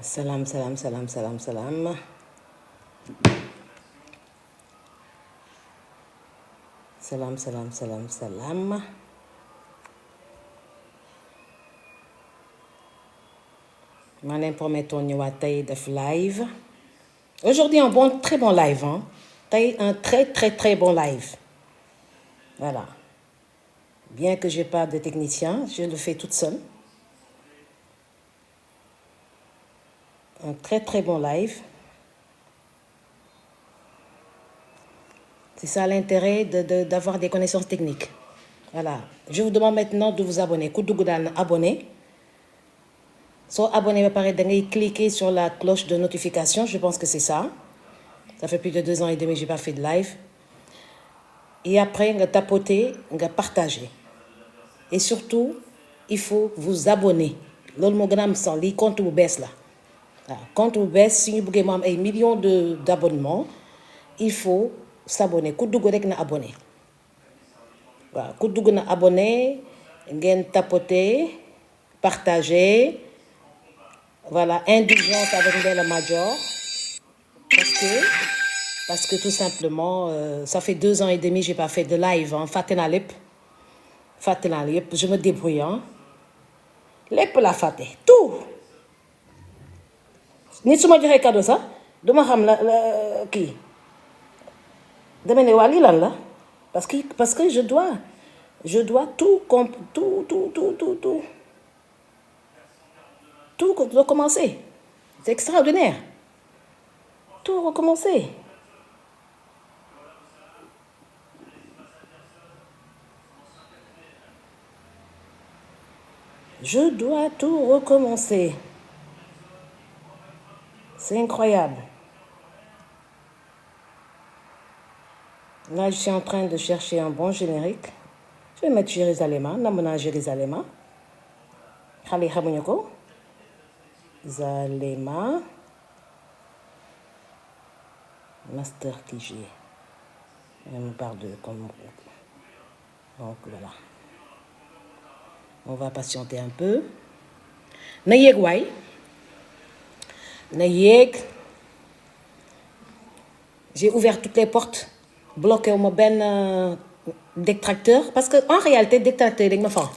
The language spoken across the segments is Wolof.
Salam, salam, salam, salam, salam. Salam, salam, salam, salam. Ma leen promettoon ñëwaat tey def live. Aujourd'hui, un très bon live. Hein? Tey un très bon live. Voilà. Bien que je n'ai pas de technicien, je le fais toute seule. Un très bon live. C'est ça l'intérêt d'avoir des connaissances techniques. Voilà. Je vous demande maintenant de vous abonner. Ku dugg daal na abonné. Soo abonné ba pare da ngay cliquer sur la cloche de notification. Je pense que c'est ça. Ça fait plus de 2 ans et demi que je n'ai pas fait de live. Et après, nga tapoter, nga partager. Et surtout, il faut vous abonner. Loolu moo gën a am solo lii compte bu bees la. waaw compte bu bees si ñu bëggee mu am ay millions d'abonnements, il faut s'abonner. Ku dugg rek na abonné. waaw ku dugg na abonné ngeen tapoter partager. Voilà, indulgente avec Ndella Madior parce que tout simplement ça fait 2 ans et demi j'ai pas fait de live hein. Fàtte naa lépp je me débrouille hein. Lépp la fàtte tout nit su ma joxee cadeau sax duma xam la kii dama ne waa lii lan la parce que je dois tout recommencer. C'est extraordinaire. Tout recommencer. Je dois tout recommencer. C'est incroyable. Là, je suis en train de chercher un bon générique. Je vais mettre Jérusalem. Namona Jérusalem. Xale xamuñu ko. Zalema Master TG. On me parle de comme donc voilà. On va patienter un peu. Na yéeg waay na yéeg. J'ai ouvert toutes les portes. Bloqué wu ma benn détracteur parce que en réalité détracteur dañ ma fan.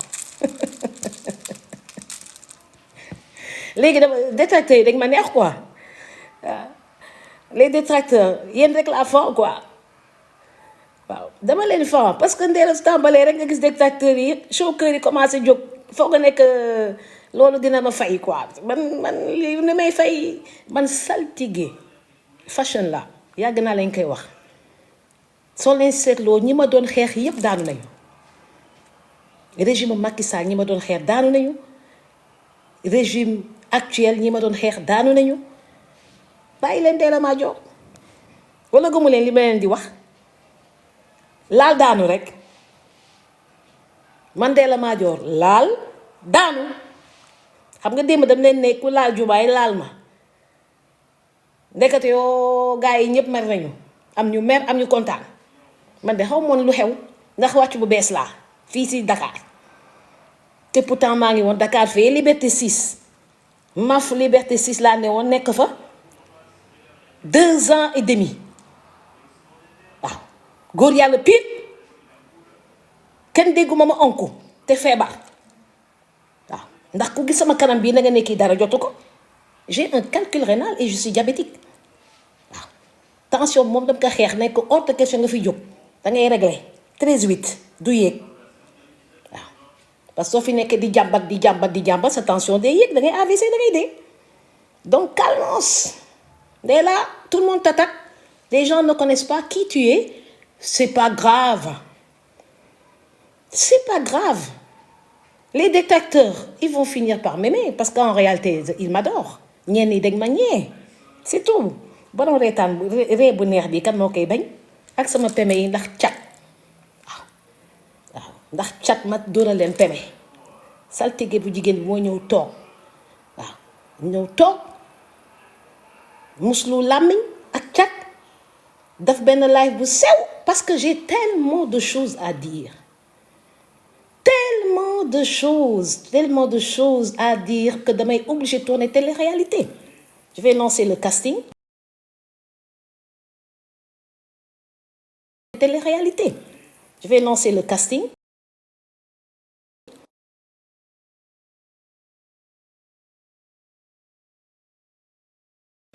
léegi dama détracteurs yi dañ ma neex quoi waaw les détracteurs yéen rek la fan quoi waaw dama leen fan parce que Ndella su tàmbalee rek nga gis détracteurs yi choqueurs yi commencé jóg foog nga nekk loolu dina ma fay quoi man li ni may fay man saltige fashion la yàgg naa lañ koy wax soo leen seetloo ñi ma doon xeex yépp daanu nañu régime Macky Sall ñi ma doon xeex daanu nañu régime actuel ñi ma doon xeex daanu nañu bàyyi leen Ndella Madior wala gëmu leen li ma leen di wax laal daanu rek man Ndella Madior laal daanu xam nga démb dam leen ne ku laal jubaay laal ma ndekete yoo gars yi ñëpp mer nañu am ñu mer am ñu kontaan man de xaw moon lu xew ndax wàcc bu bees laa fii si Dakar te pourtant maa ngi woon Dakar fee Liberté 6 maf Liberté 6 laa ne woon nekk fa 2 ans et demi waaw góor yàlla piir kenn dégguma ma onku te feebar waaw ndax ku gis sama kanam bii na nga nekki dara jotu ko j'ai un calcul rénal et je suis diabétique waaw tension moom dama ko xeex nekk hors de question nga fi jóg da ngay régler 13,8 du yéeg waaw parce que soo fi nekk di jàmbat sa tension day yéeg da ngay AVC da ngay dee donc calmos Ndella tout le monde t'attaque les gens ne connaissent pas qui tu es c'est pas grave les détracteurs ils vont finir par m'aimer parce qu'en réalité ils m'adorent ñenn ñi dañ ma ñee c'est tout borom reetaan ree bu neex bi kan moo koy bañ ak sama peme yi ndax cat waaw ndax cat ma dóora leen peme saltige bu jigéen bi moo ñëw toog waaw ñëw toog muslu làmmiñ ak cat daf benn live bu sew parce que j'ai tellement de choses à dire tellement de choses à dire que damay obligé tourner télé-réalité Je vais lancer le casting. Télé-réalité. Je vais lancer le casting.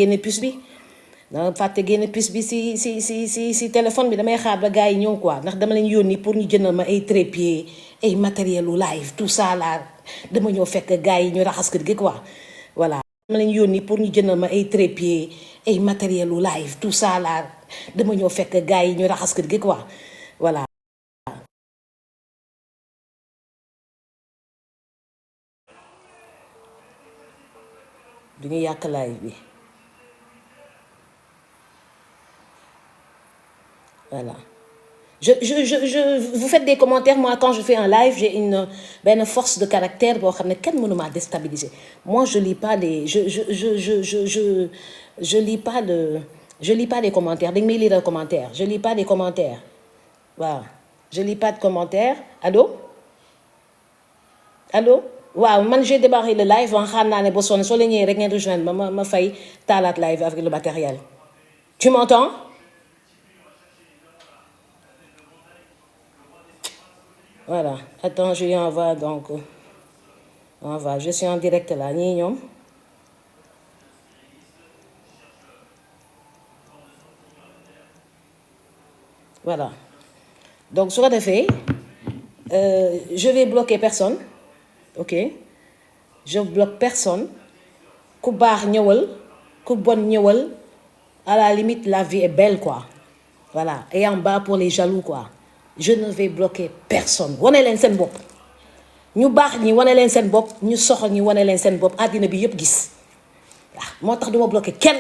génne puce bi dama fàtte génne puce bi si téléphone bi damay xaar ba gars yi ñëw quoi ndax dama leen yónni pour ñu jëndal ma ay trépied ay matériel u live tout ça là dama ñëw fekk gars yi ñu raxas kër gi quoi voilà dama leen yónni pour ñu jëndal ma ay trépied ay matériel u live tout ça là dama ñëw fekk gars yi ñu raxas kër gi quoi voilà du ñu yàq live bi voilà vous faites des commentaires. Moi, quand je fais un live, j'ai une force de caractère. Quel monde m'a déstabilisé. Moi, je lis pas les, je lis pas les commentaires. Dès que je lis les commentaires, je lis pas les commentaires. Voilà, je lis pas de commentaires. Allô? Allô? Wow, man j'ai démarré le live en xamna né bo son so lañé rek ngeen rejoindre ma fay talat live avec le matériel. Tu m'entends? Voilà, attends, je lui envoie donc. Envoie, je suis en direct là, Nignon. Voilà. Donc, sur le fait, je vais bloquer personne. Ok? Je bloque personne. Koubar nyowel, koubon nyowel. À la limite, la vie est belle, quoi. Voilà. Et en bas pour les jaloux, quoi. Je ne vais bloquer personne. Wane len sen bop. Ñu bax ñi wane len sen bop, ñu soxal ñi wane len sen bop, adina bi yépp gis. Motax duma bloquer kenn.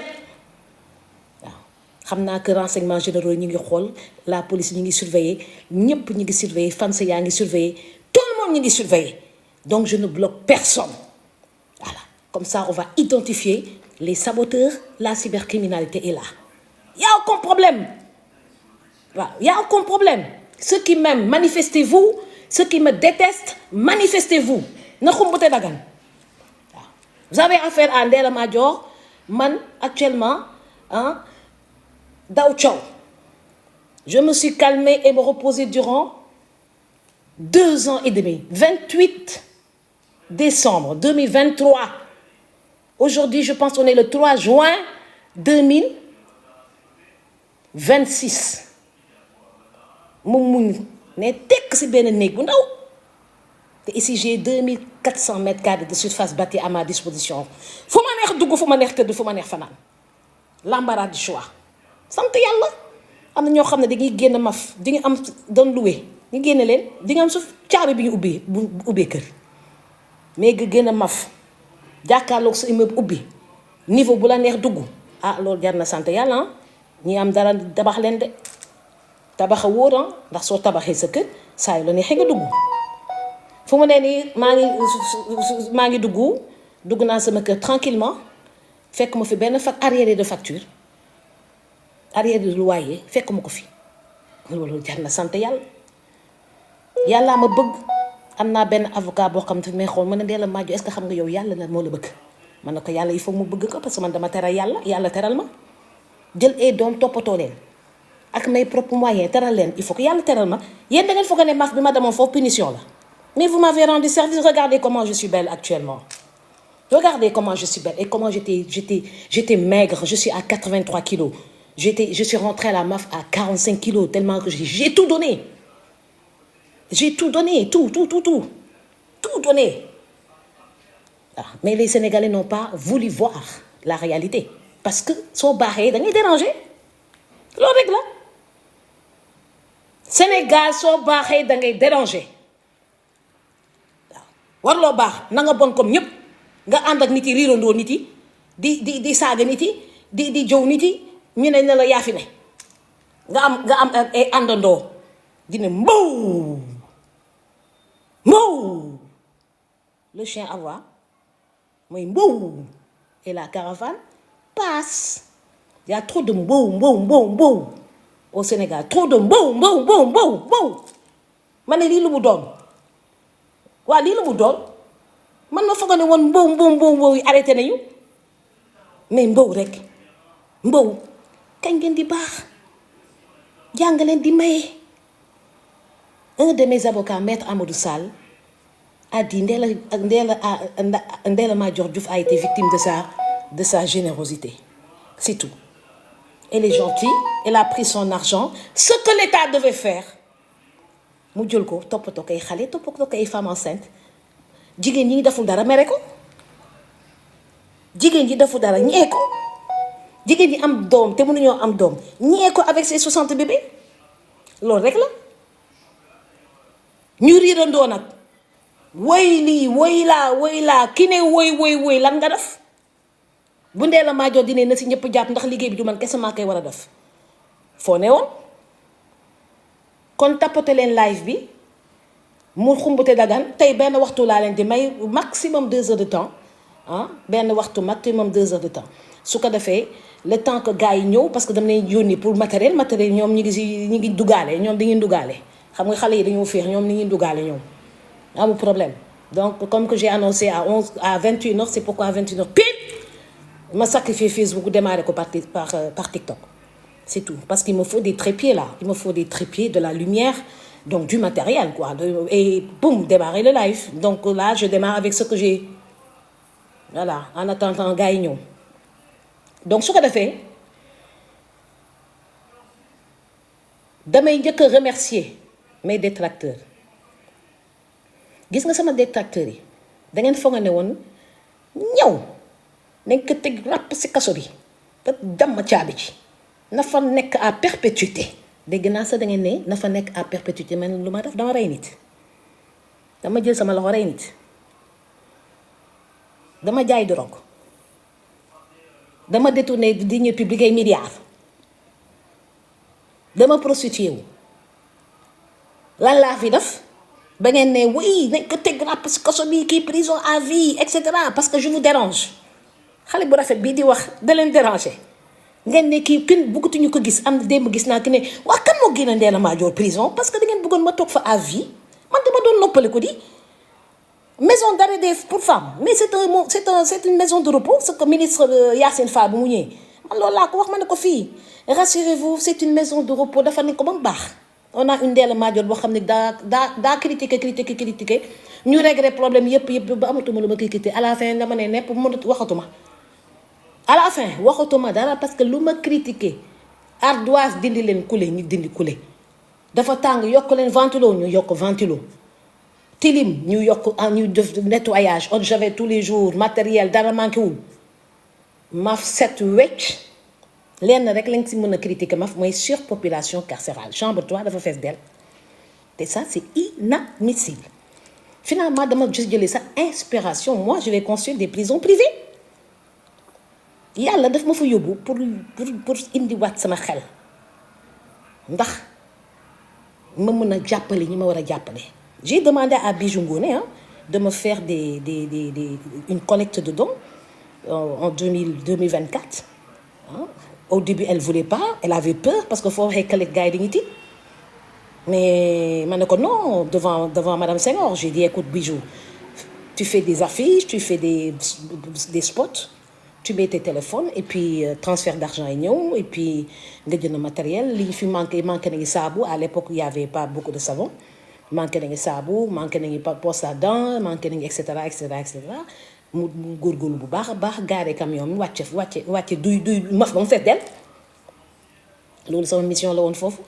Xamna que renseignements généraux ñi ngi xol, la police ñi ngi surveiller, ñepp ñi ngi surveiller, fans ya ngi surveiller, tout le monde ñi ngi surveiller. Donc je ne bloque personne. Voilà. Comme ça on va identifier les saboteurs, la cybercriminalité est là. Il y a aucun problème. Voilà, il y a aucun problème. Ceux qui m'aiment, manifestez-vous. Ceux qui me détestent, manifestez-vous. Vous avez affaire à Ndella Madior, man, actuellement, hein, je me suis calmée et me reposée durant 2 ans et demi. 28 décembre 2023. Aujourd'hui, je pense qu'on est le 3 juin 2026. Ici j'ai 2400 mètres carrés de surface bâtie à ma disposition. Faut ma l'embarras du choix. Sant yalla am na ñoo xam ne dañuy génn maf di nga am doon loué ñu génne leen di nga am suuf caabi bi ñu ubbee kër mais nga génn maf jàkkaarloog sa immeuble ubbi niveau bu la neex dugg loolu jar na sant yàlla ñi am dara tabax leen de tabaxa wóor ndax soo tabaxee sa kër saa yu la neexee nga dugg fu mu ne nii maa ngi dugg naa sama kër tranquillement fekk ma fi benn arriéré de facture arriéré de loyer fekk ma ko fi loolu jar na sant yàlla ma bëgg am naa benn avocat boo xam ne may xool ma ne Ndella Madior est-ce que xam nga yow yàlla la moo la bëgg man ne ko yàlla il faut mu bëgg ko parce que man dama teral yàlla teral ma jël ay doom toppatoo leen ak mes propres moyens teral leen il faut que yàlla teral ma yéen da ngeen foog ne maf bi ma demoon foofu punition la mais vous m'avez rendu service. Regardez comment je suis belle actuellement. Regardez comment je suis belle et comment j'étais maigre. Je suis à 83 kilos. Je suis rentrée à la MAF à 45 kilos tellement que j'ai tout donné. J'ai tout donné, tout donné. Mais les Sénégalais n'ont pas voulu voir la réalité. Parce que sont barrés, ils sont dérangés. C'est la règle. Sénégal sont barrés, ils sont dérangés. Warlo baax na nga bon comme ñep nga and ak nit yi rirondo nit yi di saga nit yi di jow nit yi ñu ne la yafi ne nga am ay andando di ne mbow le chien à voix moy mbow et la caravane passe. Il y a trop de mbow au Sénégal, trop de mbow mané li lu mu doon waa lii la mu doon man ma foog ne woon mbow yi arrêté nañu mais mbow rek mbow kañ ngeen di baax jàng leen di maye. Un de mes avocats, Maître Amadou Sall, a dit Ndella Madior Diouf a été victime de sa générosité. C'est tout. Elle est gentille, elle a pris son argent, ce que l'État devait faire. mu jël ko toppatoo koy xale toppatoo koy femme enceinte jigéen ñi deful dara mere ko jigéen ñi deful dara ñee ko jigéen ñi am doom te mënuñoo am doom ñee ko avec ses 60 bébés loolu rek la ñu riirandoo nag woy lii woy laa ki ne woy lan nga def bu Ndella Madior dine na si ñëpp jàpp ndax liggéey bi du man kese maa koy war a def foo ne woon kon tapote leen live bi mu xumbute dagan tey benn waxtu laa leen di may maximum 2 heures de temps benn waxtu maximum 2 heures de temps su ko defee le temps que gars yi ñëw parce que dama leen yónni pour matériel ñoom ñu ngi dugaale ñoom dañuy dugaale xam nga xale yi dañoo féex ñoom ni ñuy dugaale ñoom amul problème donc comme que j'ai annoncé à 21 heures c'est pourquoi à 21 heures pile ma sacrifié Facebook démarrer ko par TikTok. C'est tout. Parce qu'il me faut des trépieds là. Il me faut des trépieds, de la lumière, donc du matériel quoi. Et boum, démarrer le live. Donc là, je démarre avec ce que j'ai. Voilà, en attendant gars yi ñëw. Donc su ko defee damay njëkk a remercier mes détracteurs. Gis nga sama détracteurs yi da ngeen foog ne woon ñëw nañ ko teg ràpp si kaso bi te damm caabi ci. na fa nekk à perpétuité dégg naa sax da ngeen ne na fa nekk à perpétuité man lu ma def dama rey nit dama jël sama loxo rey nit dama jaay drogue dama détourné deniers publics ay milliards dama prostitué wu lan laa fi def ba ngeen ne oui nañ ko teg ràpp si kaso bi kii prison à vie et cetera parce que je vous dérange xale bu rafet bii di wax da leen déranger. ngeen ne kii kenn bëggatuñu ko gis am démb gis naa ki ne waa kan moo génne Ndella Madior prison parce que da ngeen bëggoon ma toog fa à vie man dama doon noppale ko di maison d'arrêt pour femmes mais c'est une maison de repos ce que ministre Yacine Fall bu mu ñëwee man loolu laa ko wax ma ne ko fii rassurez-vous c'est une maison de repos dafa ne ko ba mu baax on a une Ndella Madior boo xam ne daa critiquer ñu régler problème yëpp ba amatuma lu ma critiquer à la fin dama ne nepp mënut waxatuma à la fin waxatuma dara parce que lu ma critiqué ardoise dindi leen kule ñu dindi kule dafa tàng yokk leen ventilo ñu yokk ventilo tilim ñu yokk ñu def nettoyage eau de javel tous les jours matériel dara manqué wul ma set wecc lenn rek lañ si mën a critiquer ma mooy surpopulation carcérale chambre 3 dafa fees del te ça c'est inadmissible finalement dama jëlee sa inspiration moi je vais construire des prisons privées yàlla daf ma fa yóbbu pour indiwaat sama xel ndax ma mën a jàppale ñi ma war a jàppale. J'ai demandé à Bijou Ngoné de me faire une collecte de dons en 2024. Au début elle voulait pas, elle avait peur parce que foo waxee collecte gars yi dañuy tiit mais ma ne ko non devant Madame Senghor j'ai dit écoute Bijou tu fais des affiches, tu fais des spots. Tu mets tes téléphones et puis transfert d'argent yi ñëw et puis nga jënd matériel li ñu fi manqué nañu saabu à l'époque il y avait pas beaucoup de savon manqué nañu saabu manqué nañu brosse à dents manqué nañu et cetera mu góorgóorlu bu baax a baax gaare camion mi wàcce duy maf ba mu fees del loolu sama mission la woon foofu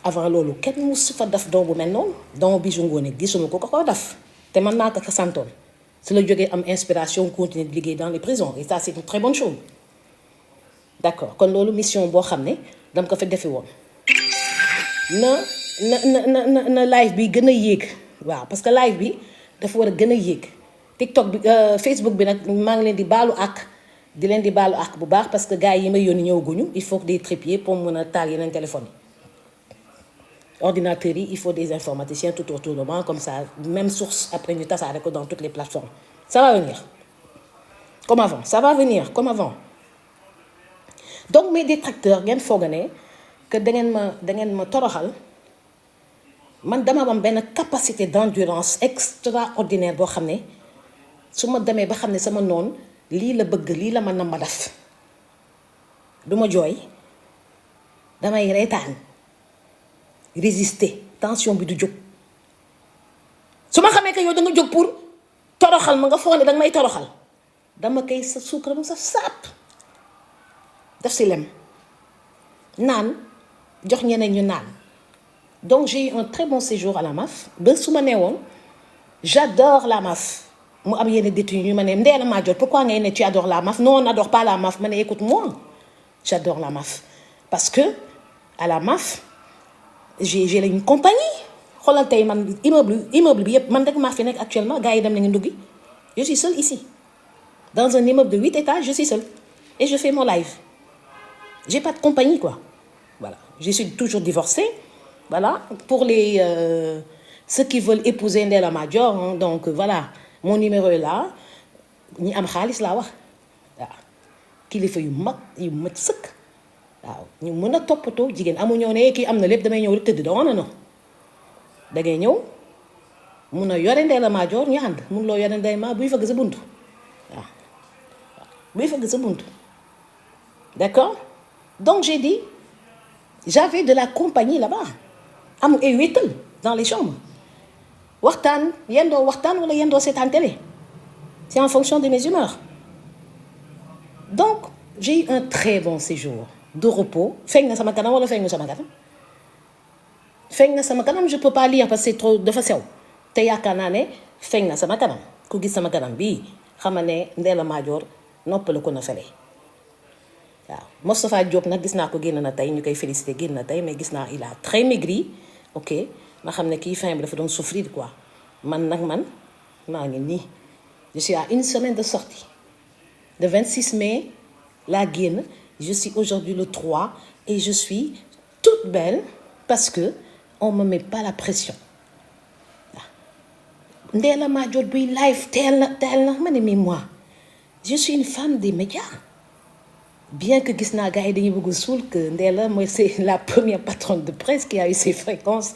avant loolu kenn musu fa def don bu mel noonu don Bijou Ngoné gisuma ko def te man naa ko santoon su la jógee am inspiration continuer de liggéey dans les prisons et ça c'est une très bonne chose d'accord kon loolu mission boo xam ne dama ko fa defe woon na live bi gën a yéeg waaw parce que live bi dafa war a gën a yéeg TikTok bi Facebook bi nag maa ngi leen di baalu ak bu baax parce que gars yi may yónni ñëwaguñu il faut que des trépieds pour mën a taal yeneen téléphone yi ordinateurs yi il faut des informaticiens tout autour de moi comme ça même source après ñu tasaare ko dans toutes les plateformes ça va venir comme avant donc mes détracteurs ngeen foog ne que da ngeen ma toroxal man dama am benn capacité d'endurance extraordinaire boo xam ne su ma demee ba xam ne sama noon lii la bëgg lii la mën na ma def du ma jooy damay reetaan résister tension bi du jóg su ma xamee que yow da nga jóg pour toroxal ma nga foog ne danga may toroxal dama koy sa suukar mu saf saap def si lem naan jox ñeneen ñu naan. Donc j'ai eu un très bon séjour à la MAF ba su ma nee woon j'adore la MAF mu am yenn détenus ñu ma ne Ndella Madior pourquoi ngay ne tu adores la MAF? Non, on n'adore pas la MAF. Ma ne écoute-moi, j'adore la MAF parce que à la MAF j'ai une compagnie. xoolal tey man immeuble bi yëpp man rek maa fi nekk actuellement gars yi dem nañu nduggi. Je suis seule ici dans un immeuble de 8 étages, je suis seule et je fais mon live. J'ai pas de compagnie quoi. Voilà, je suis toujours divorcée. Voilà, pour les ceux qui veulent épouser Ndella Madior, hein, donc voilà, mon numéro est là. ñi am xaalis laa wax waaw kilifa yu mag yu mat sëkk waaw ñu mën a toppatoo jigéen amuñoo ne kii am na lépp damay ñëw rek tëdd non non da ngay ñëw mun a yore Ndella Madior ñu ànd mun loo yore Ndella Madior buy fëgg sa buntu waaw buy fëgg sa buntu d'accord. Donc j'ai dit j'avais de la compagnie là-bas amul ay wéttal dans les chambres waxtaan yendoo waxtaan wala yendoo seetaan télé. C'est en fonction de mes humeurs. Donc, j'ai eu un très bon séjour de repos. Feeñ na sama kanam wala feeñ na sama kanam. Feeñ na sama kanam, je peux pas lire parce que c'est trop dafa sew. Te yaakaar naa ne feeñ na sama kanam. Ku gis sama kanam bii xamal ne Ndella Madior noppale ko na fele. waaw Moustapha Diop nag gis naa ko génn na tey ñu koy félicité génn na tey mais gis naa il a très maigri. Ok ma xam ne kii fin bi dafa doon souffrir quoi. Man maa ngi nii. Je suis à une semaine de sortie. Le 26 mai, la génn. Je suis aujourd'hui le 3 et je suis toute belle parce que on me met pas la pression. Ndella Madior buy live teel na ma ne mais moi je suis une femme des médias. Bien que gis naa gars yi dañuy bëgg suul que Ndella mooy c'est la première patronne de presse qui a eu ses fréquences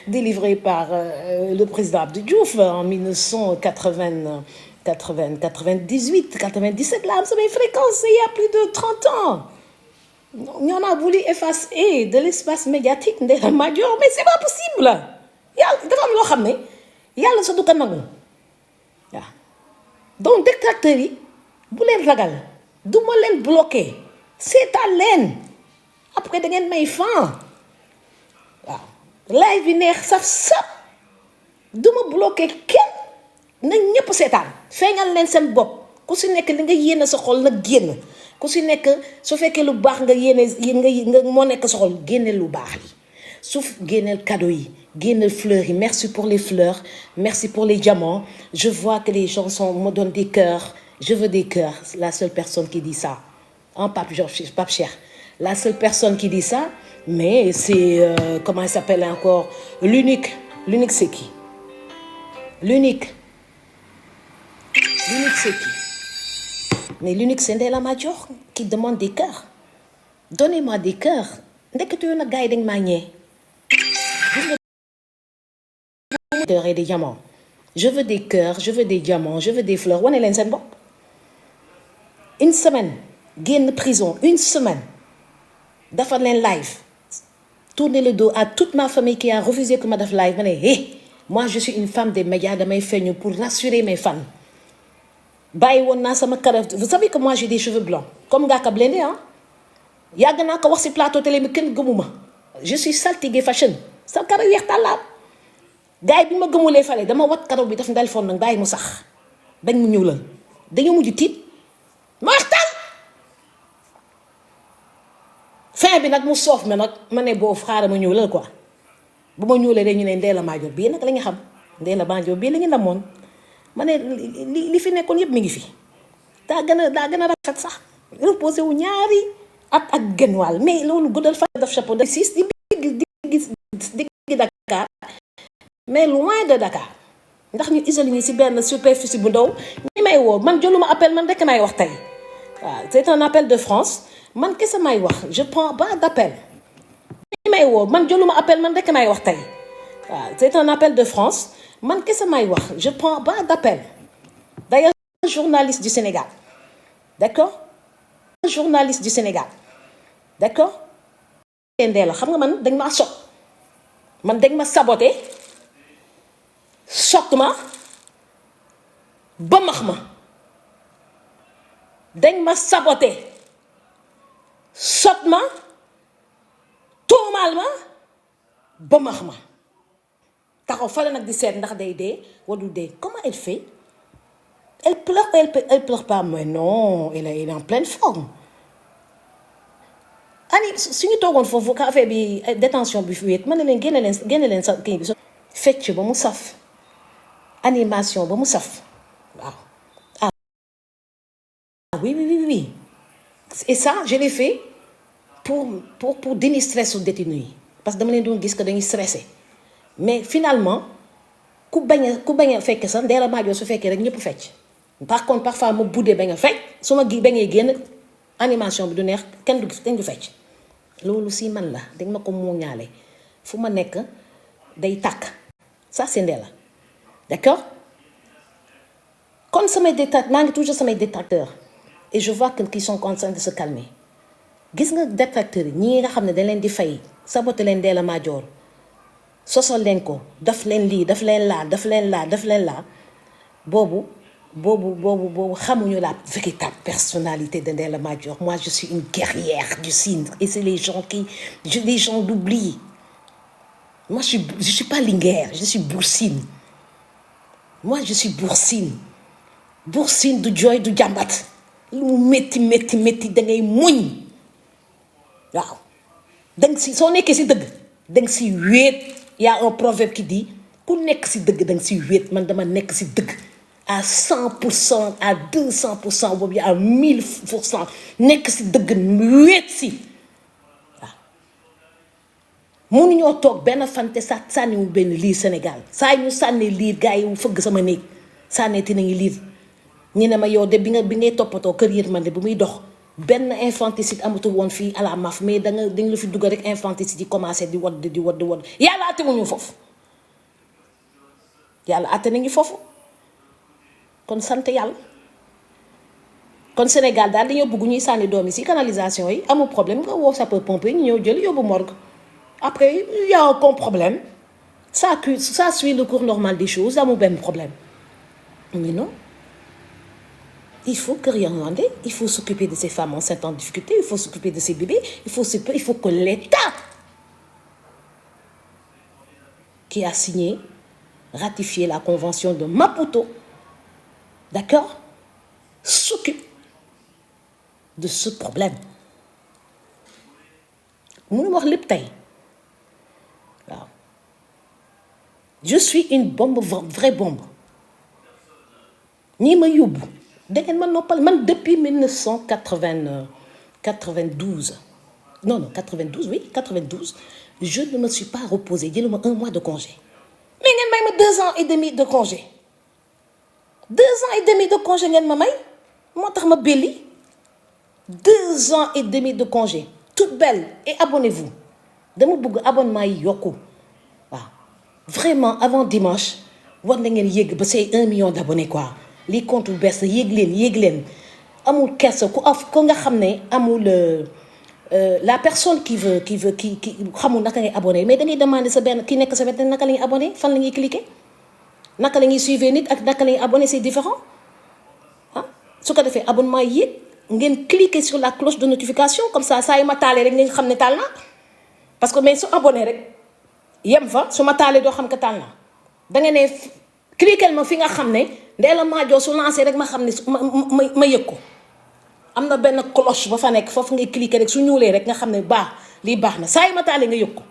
délivrées par le président Abdou Diouf en 1998 là am samay fréquences il y a plus de 30 ans. ñoo naa voulu effacer de l'espace médiatique Ndella Madior mais c'est pas possible yàlla dafa am loo xam ne yàlla sa du ko nangu waaw donc détracteurs yi bu leen ragal. du ma leen bloqué seetaan leen après da ngeen may fan waaw live bi neex saf du ma bloqué kenn na ñëpp seetaan feeñal leen seen bopp ku si nekk li nga yéene sa xol nag génn ku si nekk su fekkee lu baax nga yéene nga moo nekk sa xol génneel lu baax li suuf génneel cadeau yi génneel fleurs yi merci pour les fleurs merci pour les diamants je vois que les gens me donnent des cœurs. Je veux des cœurs. La seule personne qui dit ça, hein, Pape Cheikh, la seule personne qui dit ça, mais c'est comment il s'appelle encore, l'unique c'est qui? L'unique c'est qui? Mais l'unique c'est Ndella Madior qui demande des cœurs. Donnez-moi des cœurs. Ndekete yoo nag gars yi dañ maa ñee. Et des diamants. Je veux des cœurs, je veux des diamants, je veux des fleurs. Wane leen seen bopp. Une semaine génn prison une semaine defar leen live tourner le dos à toute ma famille qui a refusé que ma def live ma ne moi je suis une femme des médias damay feeñu pour rassurer mes fans bàyyi woon naa sama karaw vous savez que moi j'ai des cheveux blancs comme Ngaaka Blindé ah yàgg naa ko wax ci plateau télé mi kenn gëmuma je suis saltigué fashion sa karaw weex tàllaam gars yi bi ma gëmulee fale dama wat karaw bi daf ndel foon nag bàyyi mu sax dañ mu ñuulal dañoo mujj tiit ma waxtaan fin bi nag mu soof ma nag ma ne boobu xaaral ma ñuulal quoi bu ma ñuulee rek ñu ne Ndella Madior bii nag la nga xam Ndella Madior bii la ñu namoon ma ne li fi nekkoon yëpp mi ngi fi daa gën a rafet sax reposé wu ñaari at ak genn wàll mais loolu guddal fa def chapeau de 6 digg Dakar mais loin de Dakar ndax ñu isolé ñu ci benn superficie bu ndaw ñi may woo man jëluma appel man rek may wax tey waaw c'est un appel de France man kese may wax je prends pas d'appel ñi may woo man jëluma appel man rek may wax tey waaw c'est un appel de France man kese may wax je prends pas d'appel d'ailleurs un journaliste du Sénégal, d'accord, un journaliste du Sénégal, d'accord. Ndella xam nga man dañ maa sot, man dañ ma saboté, sot ma ba max ma, dañ ma saboté, sot ma, tuumaal ma ba max ma, taxaw fale nag di seet ndax day dee wala du dee. Comment elle fait? Elle pleure, elle pleure pas, mais non, elle est en pleine forme. Ani suñu toogoon foofu ka affaire bi détention bi fi wéet mën na leen génne leen sa kii bi fecc ba mu saf, animation ba mu saf waaw. Ah oui oui oui oui, et ça je l'ai fait pour dindi stress au détenu yi, parce que dama leen doon gis que dañuy stressé, mais finalement ku bañ a fekk sax Ndella Madior su fekkee rek ñëpp fecc. Par contre parfois ma buddee bañ a fecc su ma bañee génn animation bi du neex, kenn du fecc. loolu si man la dañ ma ko mooñaale fu ma nekk day tàkk. Ça c'est Ndella, d'accord. Kon samay détracteurs maa ngi toujours samay détracteurs et je vois qu'ils sont en train de se calmer. Gis nga détracteurs yi ñi nga xam ne dañ leen di fay saboté leen Ndella Madior sosal leen ko daf leen lii daf leen laa boobu xamuñu la véritable personnalité de Ndella Madior. Moi je suis une guerrière du Sine et c'est les gens l'oublient. Moi je suis pas Linguère, je suis Bour Sine. Moi je suis Bour Sine. Bour Sine du jooy du jàmbat lu mu métti da ngay muñ waaw. danga si soo nekkee si dëgg danga si wéet. Y a un proverbe qui dit ku nekk si dëgg danga si wéet. Man dama nekk si dëgg à 100%, à 200%, boobu à 1000% nekk si dëgg wéet si waaw. mënuñoo toog benn fante sa sànniwu benn liir Sénégal saa ñu sànni liir gars yi fëgg sama néeg sànneeti nañu liir ñu ne ma yow de bi ngay toppatoo kër yërmande bu muy dox benn infanticide amatul woon fii à la MAF, mais dañ la fi dugg rek infanticide yi commencé di wadd yàlla àtte wuñu foofu, yàlla àtte nañu foofu. kon sant yàlla. kon Sénégal daal dañoo bëgg ñuy sànni doom yi si canalisation yi amul problème nga woo sapeur-pompier ñu ñëw jël yóbbu morgue. Après il y a aucun problème, ça suit le cours normal des choses, amul benn problème. Mais non, il faut que Irlandais, il faut s'occuper de ces femmes enceintes en difficulté, il faut s'occuper de ces bébés, il faut que l'État qui a signé, ratifié la convention de Maputo, d'accord, s'occupe de ce problème. mënu wax lépp tey waaw. Je suis une bombe, vraie bombe. ñii ma yóbbu dangeen ma noppal man depuis 1992 non 92 oui 92 je ne me suis pas reposée jëluma 1 mois de congé, mais ngeen may ma 2 ans et demi de congé. 2 ans et demi de congé ngeen ma may moo tax ma belli 2 ans et demi de congé. Toute belle. Et abonnez-vous dama bëgg abonnement yi yokku waaw. Vraiment avant dimanche war na ngeen yéeg ba say 1 million d'abonnés quoi. Lii compte bu bees yéeg leen amul kersa ku nga xam ne amul la personne qui xamul naka ngay abonné, mais da ngay demander sa benn ki nekk sa benn naka la ñuy abonné, fan la ñuy cliquer, naka la ñuy suivre nit ak naka la ñuy abonné, c'est différent ah. su ko defee abonnement yi ngeen cliquer sur la cloche de notification, comme ça saa yu ma taalee rek ngeen xam ne taal naa. Parce que mais su abonné rek yem fa su ma taalee doo xam que taal naa. da nga ne cliquer ma fi nga xam ne Ndella Madior su lancé rek ma xam ne ma yëg ko. am na benn cloche ba fa nekk foofu ngay cliquer rek su ñuulee rek nga xam ne lii baax na saa yu ma taalee nga yëg ko.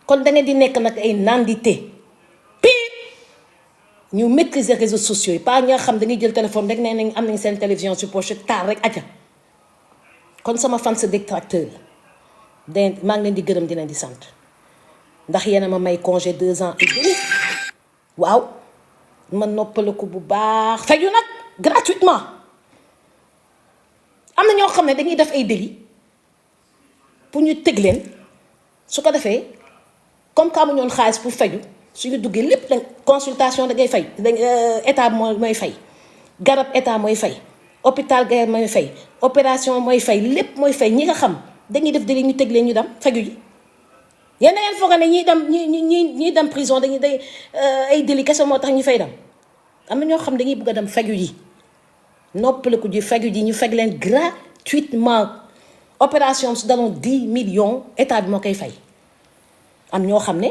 kon da ngeen di nekk nag ay nandité pire ñu maîtriser réseaux sociaux yi, pas nga xam da ngay jël téléphone rek nee nañ am nañ seen télévision sur poche taal rek aja. kon sama fan sa détracteur maa ngi leen di gërëm di leen di sant ndax yéen a ma may congé 2 ans et demi waaw ma noppaliku bu baax faju nag gratuitement. am na ñoo xam ne dañuy def ay délit pour ñu tëg leen su ko defee comme que amuñu woon xaalis pour faju suñu duggee lépp da consultation da ngay fay état mooy fay garab état mooy fay hôpital ga mooy fay opération mooy fay lépp mooy fay ñi nga xam dañuy def délai ñu teg leen ñu dem faju ji yéen da ngeen foog ne ñiy dem prison dañuy day ay délit kese moo tax ñu fay dem am na ñoo xam dañuy bëgg a dem faju ji noppaliku ji faju ji ñu faj leen gratuitement opération su daloon 10 millions état bi moo koy fay am ñoo xam ne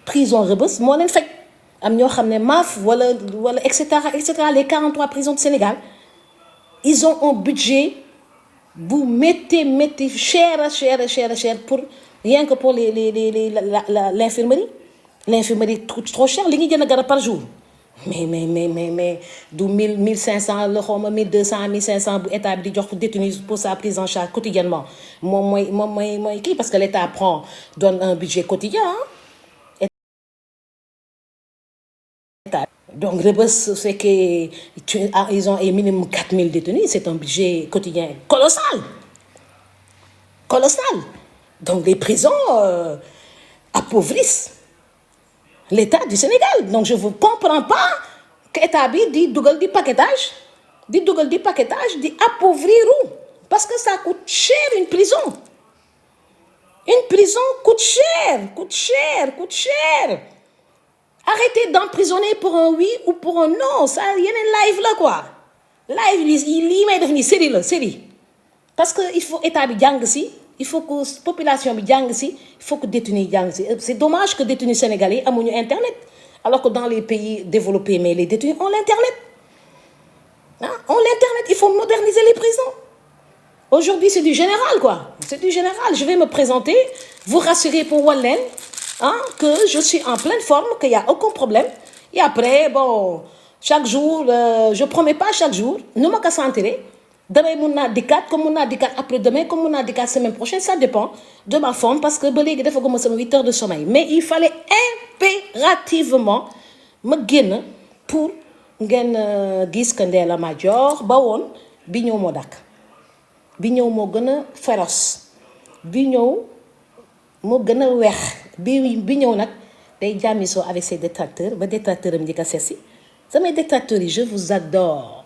prison Rebeuss moo leen faj am ñoo xam ne MAF wala et cetera les 43 prisons du Sénégal ils ont un budget bu métti cher pour rien que pour l'infirmerie trop cher li ñuy jënd garab par jour mais du 1500 la xaw ma 1200 1500 bu état bi di jox détenu pour sa prise en charge quotidiennement moom mooy kii parce que l'état donne un budget quotidien donc Rebeuss c'est que ils ont un minimum 4000 détenus c'est un budget quotidien colossal donc les prisons appauvrissent l'État du Sénégal donc je ne comprends pas que état bi di dugal di paquetage di appauvrir parce que ça coûte cher une prison coûte cher. Arrêtez d'emprisonner pour un oui ou pour un non ça yeneen live la quoi live lii may def nii série parce que il faut état bi jàng si il faut que population bi jàng si il faut que détenus yi jàng si c'est dommage que détenus sénégalais amuñu internet alors que dans les pays développés mais les détenus ont l'internet il faut moderniser les prisons aujourd'hui c'est du général je vais me présenter vous rassurer pour Wallen que je suis en pleine forme qu'il n'y a aucun problème et après chaque jour je promets pas chaque jour nu ma ko sentiree damay mun naa dikkaat comme mun naa dikkaat après demain comme mun naa dikkaat semaine prochaine ça dépend de ma forme parce que ba léegi defaguma sama 8 heures de sommeil mais il fallait impérativement ma génn pour ngeen gis que Ndella Madior ba woon bi ñëw moo dàkk bi ñëw moo gën a féroce bi ñëw moo gën a weex bi ñëw nag day jàmmisoo avec ses détracteurs ba détracteurs am njëkk a seesi samay détracteurs yi je vous adore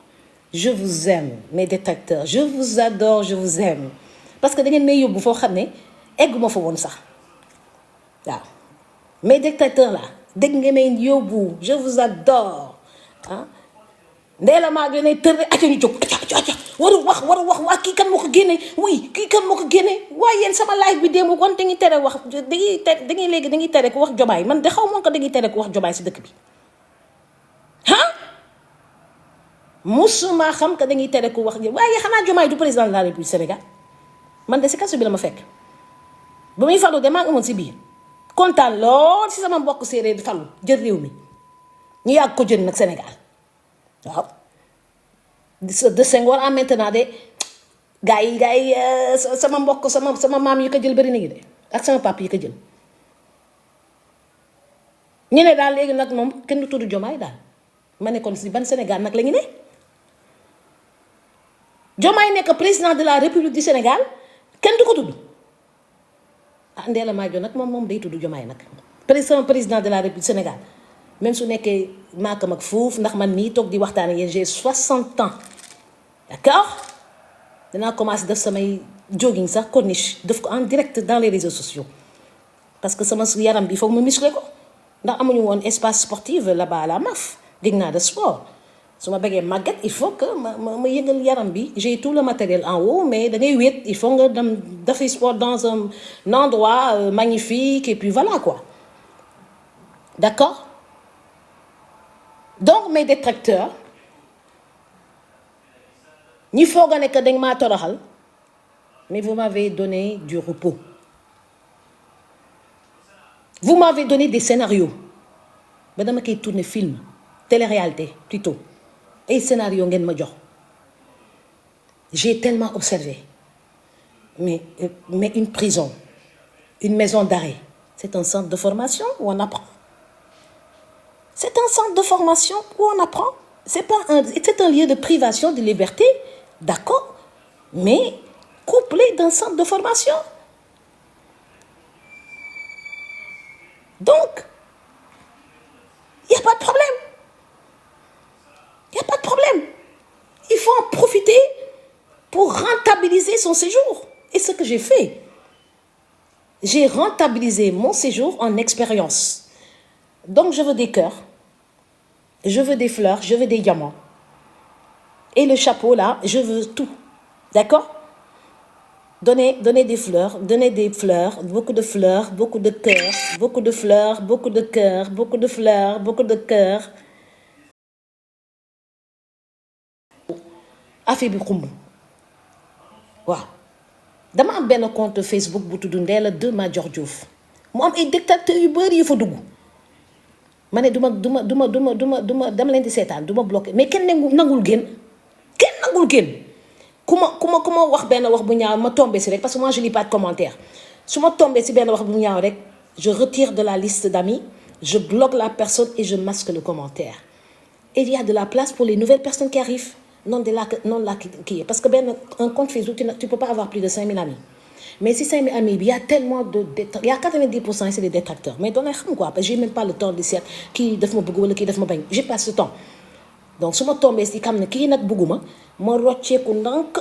je vous aime mes détracteurs je vous adore je vous aime parce que da ngeen may yóbbu foo xam ne egguma fa woon sax waaw mes détracteurs là dégg nga may yóbbu je vous adore Ndella Madior ne tër aca ñu jóg aca waru wax waa kii kan moo ko génne waaye yéen sama live bi démb kon dañuy tere wax dañuy tere ku wax jomaay man de xaw moon ko dañuy tere ku wax jomaay si dëkk bi musuma xam que dañuy tere ku wax waaye xanaa jomaay du président de la République du Sénégal man de si kaso bi la ma fekk ba muy falu de maa ngi amoon si biir kontaan lool si sama mbokk séeréer di falu jël réew mi ñu yàgg ko jël nag Sénégal waaw de Senghor en maintenant de gars yi sama mbokk sama maam yi ko jël bëri na ngi de ak sama papa yi ko jël ñu ne daal léegi nag moom kenn du tudd Diomaye daal ma ne kon si ban Sénégal nag la ñu ne Diomaye nekk président de la République du Sénégal kenn du ko tudd Ndella Madior nag moom day tudd Diomaye nag président de la République du Sénégal même su nekkee maakam ak foofu ndax man mii toog di waxtaan ak yéen j'ai 60 ans d'accord dinaa commencer def samay jogging sax corniche def ko en direct dans les réseaux sociaux parce que sama yaram bi foog ma muscler ko ndax amuñu woon espace sportif là-bas à la MAF dégg naa de sport su ma bëggee màgget il faut que ma yëngal yaram bi j'ai tout le matériel en haut mais da ngay wéet il faut nga dem defi sport dans un endroit magnifique et puis voilà quoi d'accord. Donc mes détracteurs ñi foog a nekk dañ maa toroxal mais vous m'avez donné du repos vous m'avez donné des scénarios ba dama koy tourner film télé-réalité plutôt ay scénario ngeen ma jox j'ai tellement observé mais une prison une maison d'arrêt c'est un centre de formation où on apprend. C'est un centre de formation où on apprend. C'est un lieu de privation de liberté, d'accord, mais couplé d'un centre de formation. Donc, il n'y a pas de problème. rentabiliser son séjour. Et ce que j'ai fait, j'ai rentabilisé mon séjour en expérience. Donc, je veux des cœurs, je veux des fleurs, je veux des diamants. Et le chapeau, là, je veux tout. D'accord? Donnez des fleurs, beaucoup de fleurs, beaucoup de cœurs, beaucoup de fleurs, beaucoup de cœurs, beaucoup de fleurs, beaucoup de cœurs. Affaire bi xumb waaw dama am benn compte Facebook bu tudd Ndella 2 Madior Diouf mu am ay dictateurs yu bëri yu fa dugg ma ne duma dama leen di seetaan duma bloqué mais kenn nangul génn ku ma wax benn wax bu ñaaw ma tombé si rek parce que moi je lis pas de commentaires su ma tombé si benn wax bu ñaaw rek je retire de la liste d'amis, je bloque la personne et je masque le commentaire. Et il y a de la place pour les nouvelles personnes qui arrivent. Non là qui est. Parce que un compte Facebook, tu ne peux pas avoir plus de 5000 amis. Mais si 5000 amis, il y a tellement de détracteurs. Il y a 90% c'est des détracteurs. Mais dans les gens, quoi, parce que je n'ai même pas le temps de dire qui doit me bouger ou qui doit me baigner. J'ai pas ce temps. Donc, si je tombe ici, comme qui n'a pas bougé, je retiens qu'on donc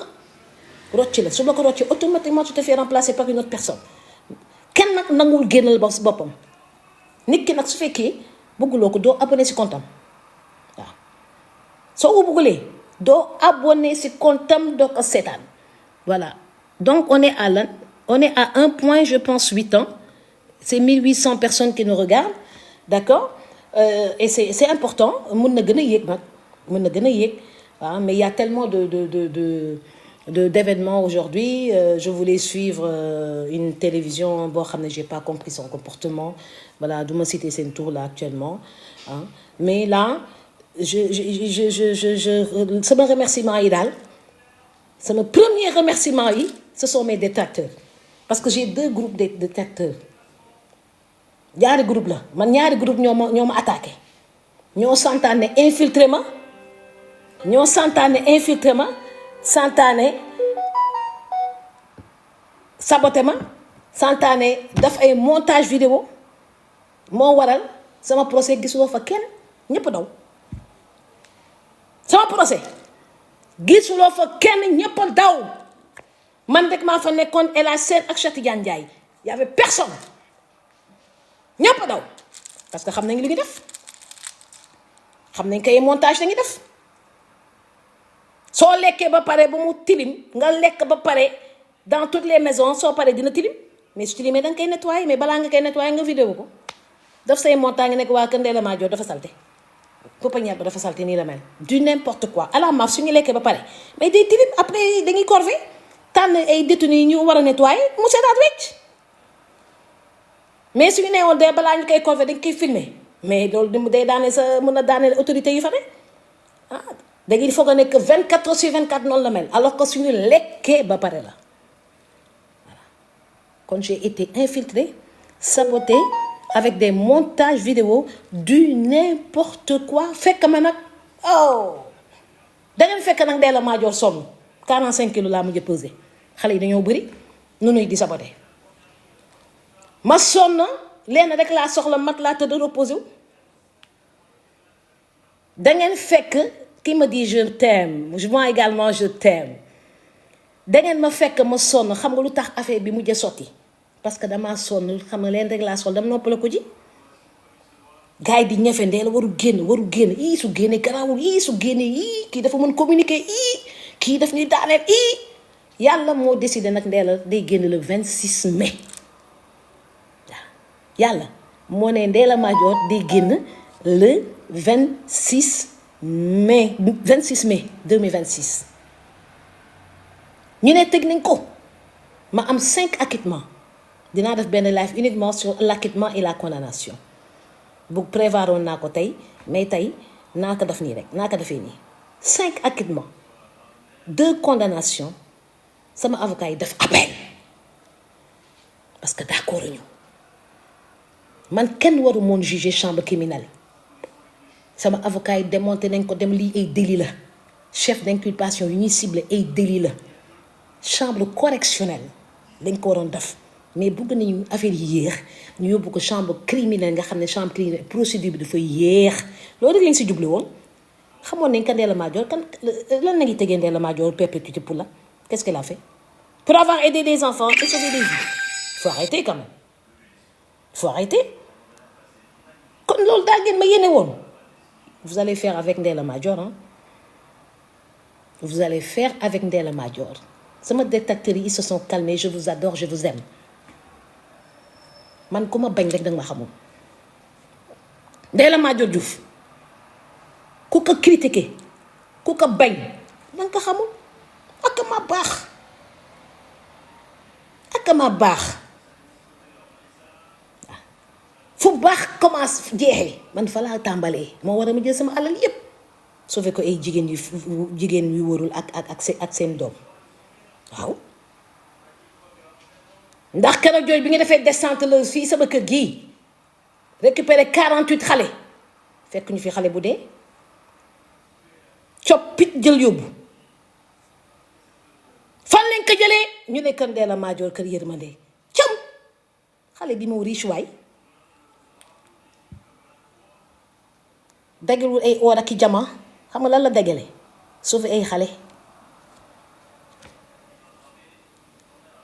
retiens. Si je retiens, automatiquement tu te fais remplacer par une autre personne. Quel n'a pas gagné le boss bopam? Nit ki nak su fekkee bëgguloo ko doo abonné ci compte am waaw soo ko bëggulee doo abonné ci compte am doo ko seetaan voilà. Donc on est à 1 point, je pense 8 ans. C'est 1800 personnes qui nous regardent, d'accord. Et c'est important. Mun na gën a yéeg nag mun na gën a yéeg waaw mais il y a tellement d'événements aujourd'hui. Je voulais suivre une télévision boo xam ne j'ai pas compris son comportement. Voilà, du ma citer seen tour là actuellement hein. Mais là sama remerciement yi daal sama premier remerciement yi ce sont mes détracteurs parce que j'ai 2 groupes de détracteurs. ñaari groupe la man ñaari groupe ñoo ma attaqué ñoo santaane infiltré ma santaane saboté ma santaane daf ay montage vidéo moo waral sama procès gisuloo fa kenn ñëpp daw sama procès gisuloo fa kenn ñëpp daw man rek maa fa nekkoon El Hadj Sène ak Cheikh Tidiane Ndiaye y avait personne ñëpp daw parce que xam nañ li ñu def xam nañ kay montage lañu def soo lekkee ba pare ba mu tilim nga lekk ba pare dans toutes les maisons soo paree dina tilim mais su tilimee da nga koy nettoyer mais balaa nga koy nettoyer nga vidéo ko daf say montage nga nekk waa kër Ndella Madior dafa salte pouponnière ba dafa salte nii la mel du n'importe quoi à la marche su ñu lekkee ba pare mais day tilim après dañuy corvé tànn ay détenus ñu war a nettoyer mu seetaat wecc mais suñu nee woon de balaa ñu koy corvé dañ koy filmer mais loolu day daane sa mën a daane autorité yu fa ne ah dañuy foog a nekk 24 heures sur 24 noonu la mel alors que suñu lekkee ba pare la voilà. Quand j'ai été infiltré, saboté avec des montages vidéo du n'importe quoi fekk ma nag da ngeen fekk nag Ndella Madior sonn 45 kilos laa mujj pesé xale yi dañoo bëri nu nuy di saboté ma sonn leen rek laa soxla mat laa tëdd reposé wu da ngeen fekk qui me dit je t'aime moi également je t'aime da ngeen ma fekk ma sonn xam nga lu tax affaire bi mujj sotti parce que damaa sonn xam nga leen rek laa soxla dama noppale ko ji gars yi di ñefe Ndella waru génn ii su génne garaawul ii su génne ii kii dafa mën communiquer ii kii daf ñuy daaneel ii yàlla moo décidé nag Ndella day génn le 26 mai waaw yàlla moo ne Ndella Madior day génn le 26 mai 2026 ñu ne teg nañ ko ma am 5 acquittements dinaa def benn live uniquement sur l'acquittement et la condamnation bu prévoiroon naa ko tey mais tey naa ko def nii rek naa ko defee nii 5 acquittements 2 condamnations sama avocat yi def appel parce que d'accord ñu man kenn waru moon juger chambre criminelle sama avocat yi démonté nañ ko dem lii ay délit la chef d'inculpation yu ñuy ciblé ay délit la chambre correctionnelle lañ ko waroon def mais bëgg nañu affaire yi yéex ñu yóbbu ko chambre criminelle nga xam ne chambre criminelle procédure bi dafa yéex loolu rek lañ si jublu woon xamoon nañ ko Ndella Madior kan lan la ñuy tegee Ndella Madior perpétuité pour la Qu'est-ce qu'elle a fait? Pour avoir aidé des enfants et sauvé des vies. Il faut arrêter quand même. Il faut arrêter. Comme loolu daa ngeen ma yéene woon. Vous allez faire avec Ndella Madior, hein? Vous allez faire avec Ndella Madior. Sama détracteurs yi ils se sont calmés. Je vous adore, je vous aime. Man ku ma bañ rek danga ma xamul. Ndella Madior Diouf ku ko critiquer ku ko bañ danga ko xamul. Ak ma baax. Ak ma baax. Fu baax commence jeexee man fa laa tàmbalee moo war a ma jël sama alal yépp sauvé ko ay jigéen yu wërul ak seen doom waaw ndax keroog jooju bi nga defee descente la fii sama kër gii récupéré 48 xale fekk ñu fi xale bu dee coppit jël yóbbu fan lañ ko jëlee ñu ne kër Ndella Madior kër yërmande cam xale bi moo riche waay dagalul ay oor ak i jama xam nga lan la dagale sauver ay xale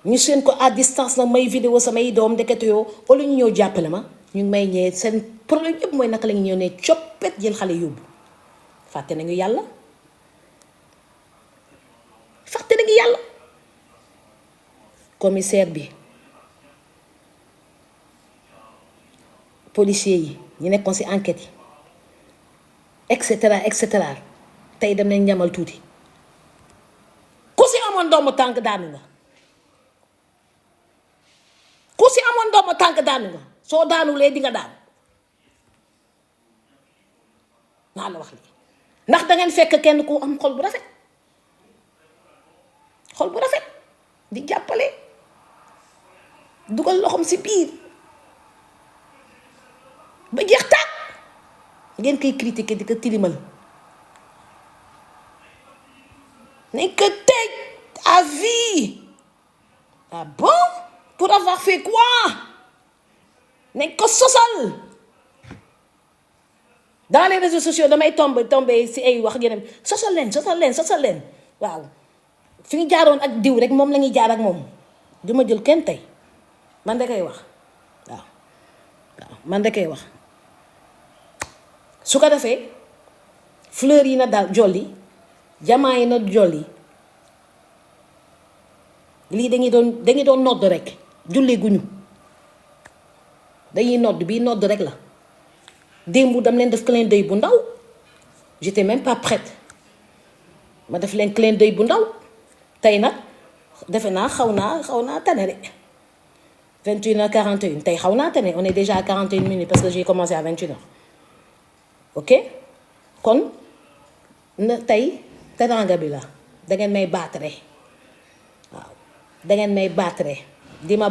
ñu seen ko à distance nag may vidéo samay doom ndekete yoo wala ñu ñëw jàppale ma ñu ngi may ñëwee seen problème yëpp mooy naka la ñu ñëw ne coppet jël xale yóbbu fàtte nañu yàlla commissaire bi policier yi ñu nekkoon ci enquête yi et cetera tey dem nañ ñamal tuuti ku ci amoon doomu tànk daanu nga ku ci amoon doomu tànk daanu nga soo daanulee di nga daanu naa la wax lii ndax dangeen fekk kenn ku am xol bu rafet di jàppale dugal loxoom ci biir ba jeex tàkk ngeen koy critiquer di ko tilimal nañ ko tëj à vie. Ah bon? Pour avoir fait quoi? nañ ko sosal dans les réseaux sociaux damay tombé si ay wax ngeen sosal leen waaw fi ñu jaaroon ak diw rek moom la ñuy jaar ak moom duma jël kenn tey man da koy wax waaw man da koy wax su ko defee fleur yi na daal jolli jamaa yi na jolli lii dañuy doon nodd rek julli guñu dañuy nodd bii nodd rek la démb dam leen def clin d'œil bu ndaw j'étais même pas prête ma def leen clin d'œil bu ndaw tey nag defe naa xaw naa tane de 21h41 tey xaw naa tane on est déjà à 41 minutes parce que j'ai commencé à 21h ok kon na tey teranga bi la dangeen may battre waaw dangeen may battre di ma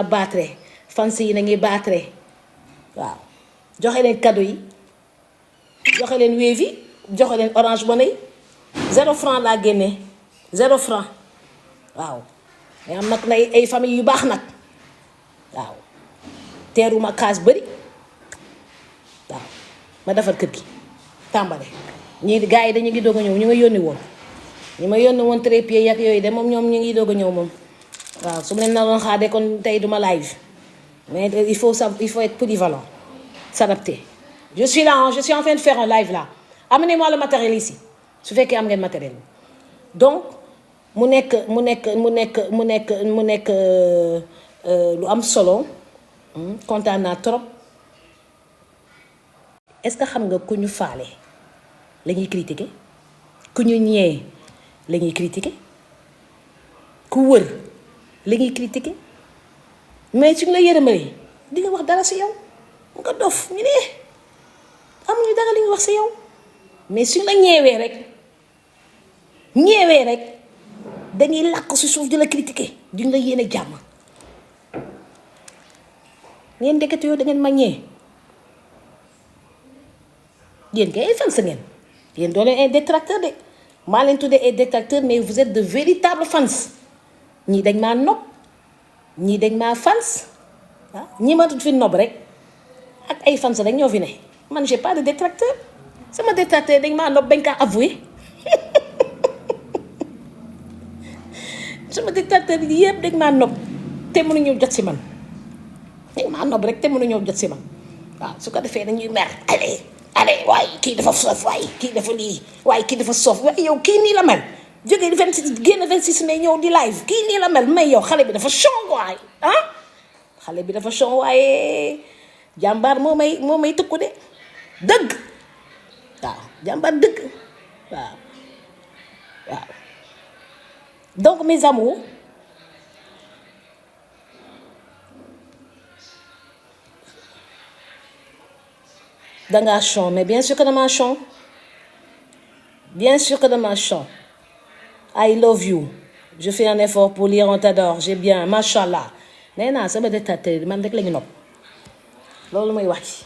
battre fans yi na ngi battre waaw joxe leen cadeau yi joxe leen Wave yi joxe leen Orange Money 0 franc laa génne 0 franc waaw mais am nag nay ay famille yu baax nag waaw teeruma kaas bëri waaw ma defar kër gi tàmbale ñii gars yi dañu ngi doog a ñëw ñu nga yónni woon ñu ma yónni woon trépied yak yooyu de moom ñoom ñu ngi doog a ñëw moom waaw su ma leen naroon xaade kon tey duma live mais il faut être polyvalent s'adapter je suis là je suis en train de faire un live là amenez-moi le matériel ici su fekkee am ngeen matériel donc mu nekk lu am solo kontaan naa trop est-ce que xam nga ku ñu faale la ñuy critiquer ku ñu ñee la ñuy critiquer ku wër la ñuy critiquer mais suñu la yërëmalee di nga wax dara si yow nga dof ñu ne amuñu dara li nga wax si yow mais suñu la ñeewee rek dañuy làkk si suuf di la critiquer duñ la yéene jàmm ngeen ndekete yoo da ngeen ma ñee yéen kay ay fan sa ngeen yéen doo leen ay détracteur de maa leen tuddee ay détracteur mais vous êtes de véritables fans ñii dañ maa nopp ñii dañ maa fans ñii ma tudd fi nopp rek ak ay fans rek ñoo fi ne man j'ai pas de détracteur sama détracteur dañ maa nopp bañ kaa avoué sama dictateur yi yëpp dañ maa nopp te mënuñu jot si man dañ maa nopp rek te mënuñoo jot si man waaw su ko defee dañuy mer allez waaye kii dafa soof waaye kii dafa lii waaye kii dafa soof waaye yow kii nii la mel jógee 26 génn 26 mai ñëw di live kii nii la mel mais yow xale bi dafa chong waay xale bi dafa chong waaye jàmbaar moo may tëkku de dëgg waaw jàmbaar dëgg waaw donc mes amours dangaa chong mais bien sûr que dama chong bien sûr que dama chong I love you je fais un effort pour lire on t'adore j'ai bien machallah nee naa sama dictateur man rek la ñu nopp loolu mooy wax ci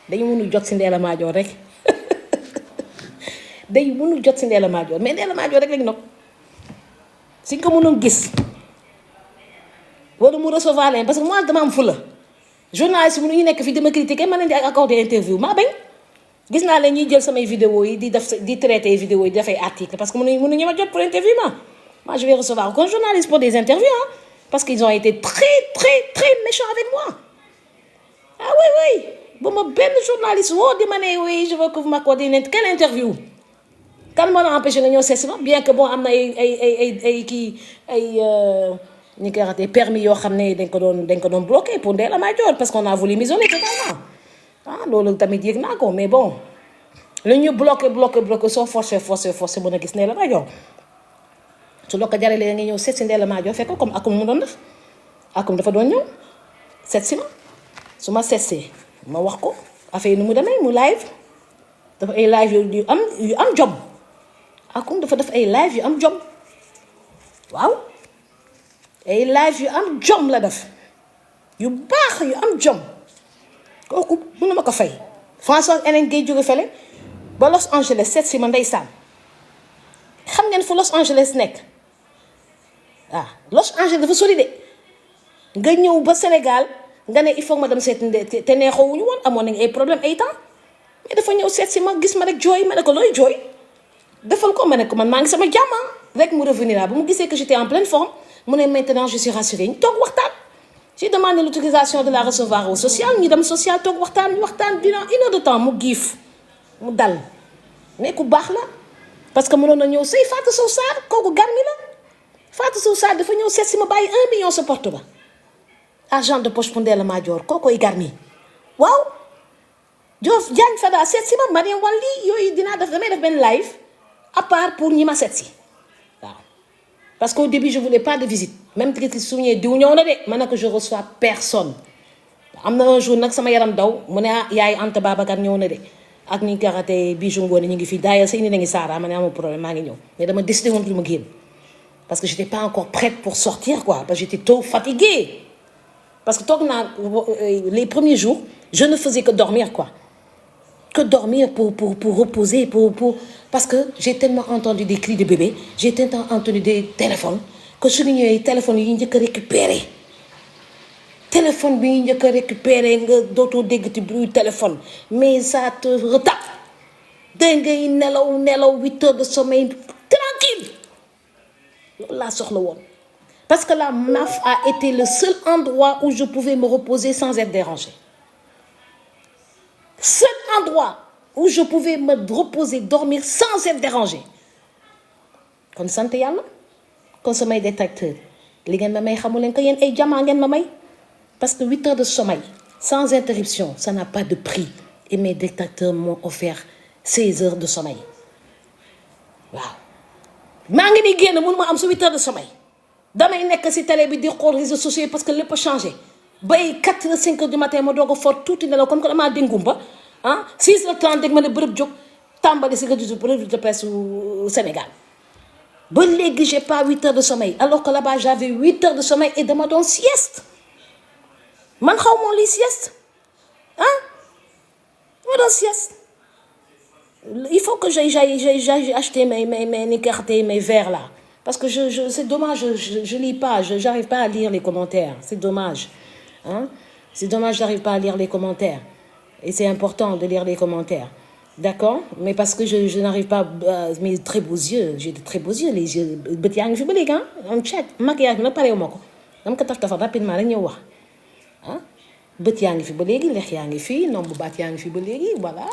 dañu mënul jot si Ndella Madior rek dañu mënul jot si Ndella Madior mais Ndella Madior rek la ñu nopp si nga ko mënoon gis wala mu recevoir leen parce que moi dama am fula journaliste mu ñu nekk fii dama critiquer ma leen di accorder interview maa bañ gis naa leen ñuy jël samay vidéo yi di traiter vidéo yi di def ay article parce que mënuñu ma jot pour interview moi je vais recevoir aucun journaliste pour des interviews parce qu'ils ont été très méchants avec moi ah oui ba ma benn journaliste woo di ma ne oui je veux que vous m'accordez quelle interview kan moo la empêché nga ñëw seet si ma bien que bon am na ay ñu koy waxatee permis yoo xam ne dañ ko doon bloqué pour Ndella Madior parce qu'on a voulu m'isoler totalement loolu tamit yëg naa ko mais bon lu ñu bloqué soo forcé mën a gis Ndella Madior su la ko jaralee nga ñëw seet si Ndella Madior fekk comme akum mu doon def akum dafa doon ñëw seet si ma su ma seetsee ma wax ko affaire yi nu mu demee mu live dafa ay live yu am jom akum dafa def ay live yu am jom waaw ay live yu am jom la def yu baax yu am jom kooku mënu ma ko fay François Hélène Guèye jóge fele ba Los Angeles seet si ma ndeysaan xam ngeen fu Los Angeles nekk Los Angeles dafa sori de nga ñëw ba Sénégal nga ne il faut ma dem seet te neexoowuñu woon amoon nañu ay problème ay temps mais dafa ñëw seet si ma gis ma rek jooy ma ne ko looy jooy defal ko ma ne ko man maa ngi sama jàmm rek mu revenir ba mu gisee que j'étais en pleine forme mu ne maintenant je suis rassurée ñu toog waxtaan j'ai demandé l'autorisation de la recevoir au social ñu dem social toog waxtaan durant 1 heure de temps mu giif mu dal mais ku baax la parce que mënoon na ñëw sëy Fatou Sow Sarr kooku garmi la Fatou Sow Sarr dafa ñëw seet si ma bàyyi 1 million sa porte ba argent de poche pour Ndella Madior kookoy garmi waaw Diouf Diagne Fada seet si ma Mariam wan lii yooyu damay def benn live à part pour ñi ma seet si waaw parce qu'au début je voulais pas de visite même triti suñee diw ñëw na de ma ne ko je reçois personne am na un jour nag sama yaram daw mu ne yaay Anta Babacar ñëw na de ak ni karate Bijou Ngoné ñu ngi fi daaya sa indi na ngi saara ma ne amul problème maa ngi ñëw mais dama décidé woon pour ma génn parce que j'étais pas encore prête pour sortir quoi parce que j'étais trop fatiguée parce que toog naa les premiers jours je ne faisais que dormir quoi que dormir pour reposer parce que j'ai tellement entendu des cris de bébé j'ai tellement entendu des téléphones que suñu ñëwee téléphone yi njëkk a récupéré téléphone bi ñu njëkk a récupéré nga dootoo dégg ci bruit téléphone mais ça te retape dégg ngay nelaw 8 heures de sommeil tranquille loolu laa soxla woon parce que la MAF a été le seul endroit où je pouvais me reposer sans être dérangée seul endroit où je pouvais me reposer dormir sans être dérangée kon sant yàlla kon samay détracteur li ngeen ma may xamu leen ko yéen ay jamaa ngeen ma may parce que 8 heures de sommeil sans interruption ça n'a pas de prix et mes détracteurs m'ont offert 16 heures de sommeil waaw maa ngi nii génn mënu ma am su 8 heures de sommeil damay nekk si télé bi di xool réseaux sociaux parce que lépp a changé bay 4 heures 5 heures du matin ma doog a fort tuuti nelaw comme que damaa déngumba 6 heures 30 ma ne bërëb jóg tàmbali si revue de presse au Sénégal ba léegi j'ai pas 8 heures de sommeil alors que là-bas j'avais 8 heures de sommeil et dama doon sieste man xaw moon li sieste dama doon sieste il faut que j'aille acheter mes verres là parce que c'est dommage je lis pas j'arrive pas à lire les commentaires c'est dommage c'est dommage j'arrive pas à lire les commentaires et c'est important de lire les commentaires D'accord, mais parce que je n'arrive pas mes très beaux yeux, j'ai de très beaux yeux, les yeux bët yaa ngi fi ba léegi am check maquillage bi nag pareewu ma ko dama ko taf rapidement rek ñëw wax bët yaa ngi fi ba léegi lex yaa ngi fi nombre bu baat yaa ngi fi ba léegi voilà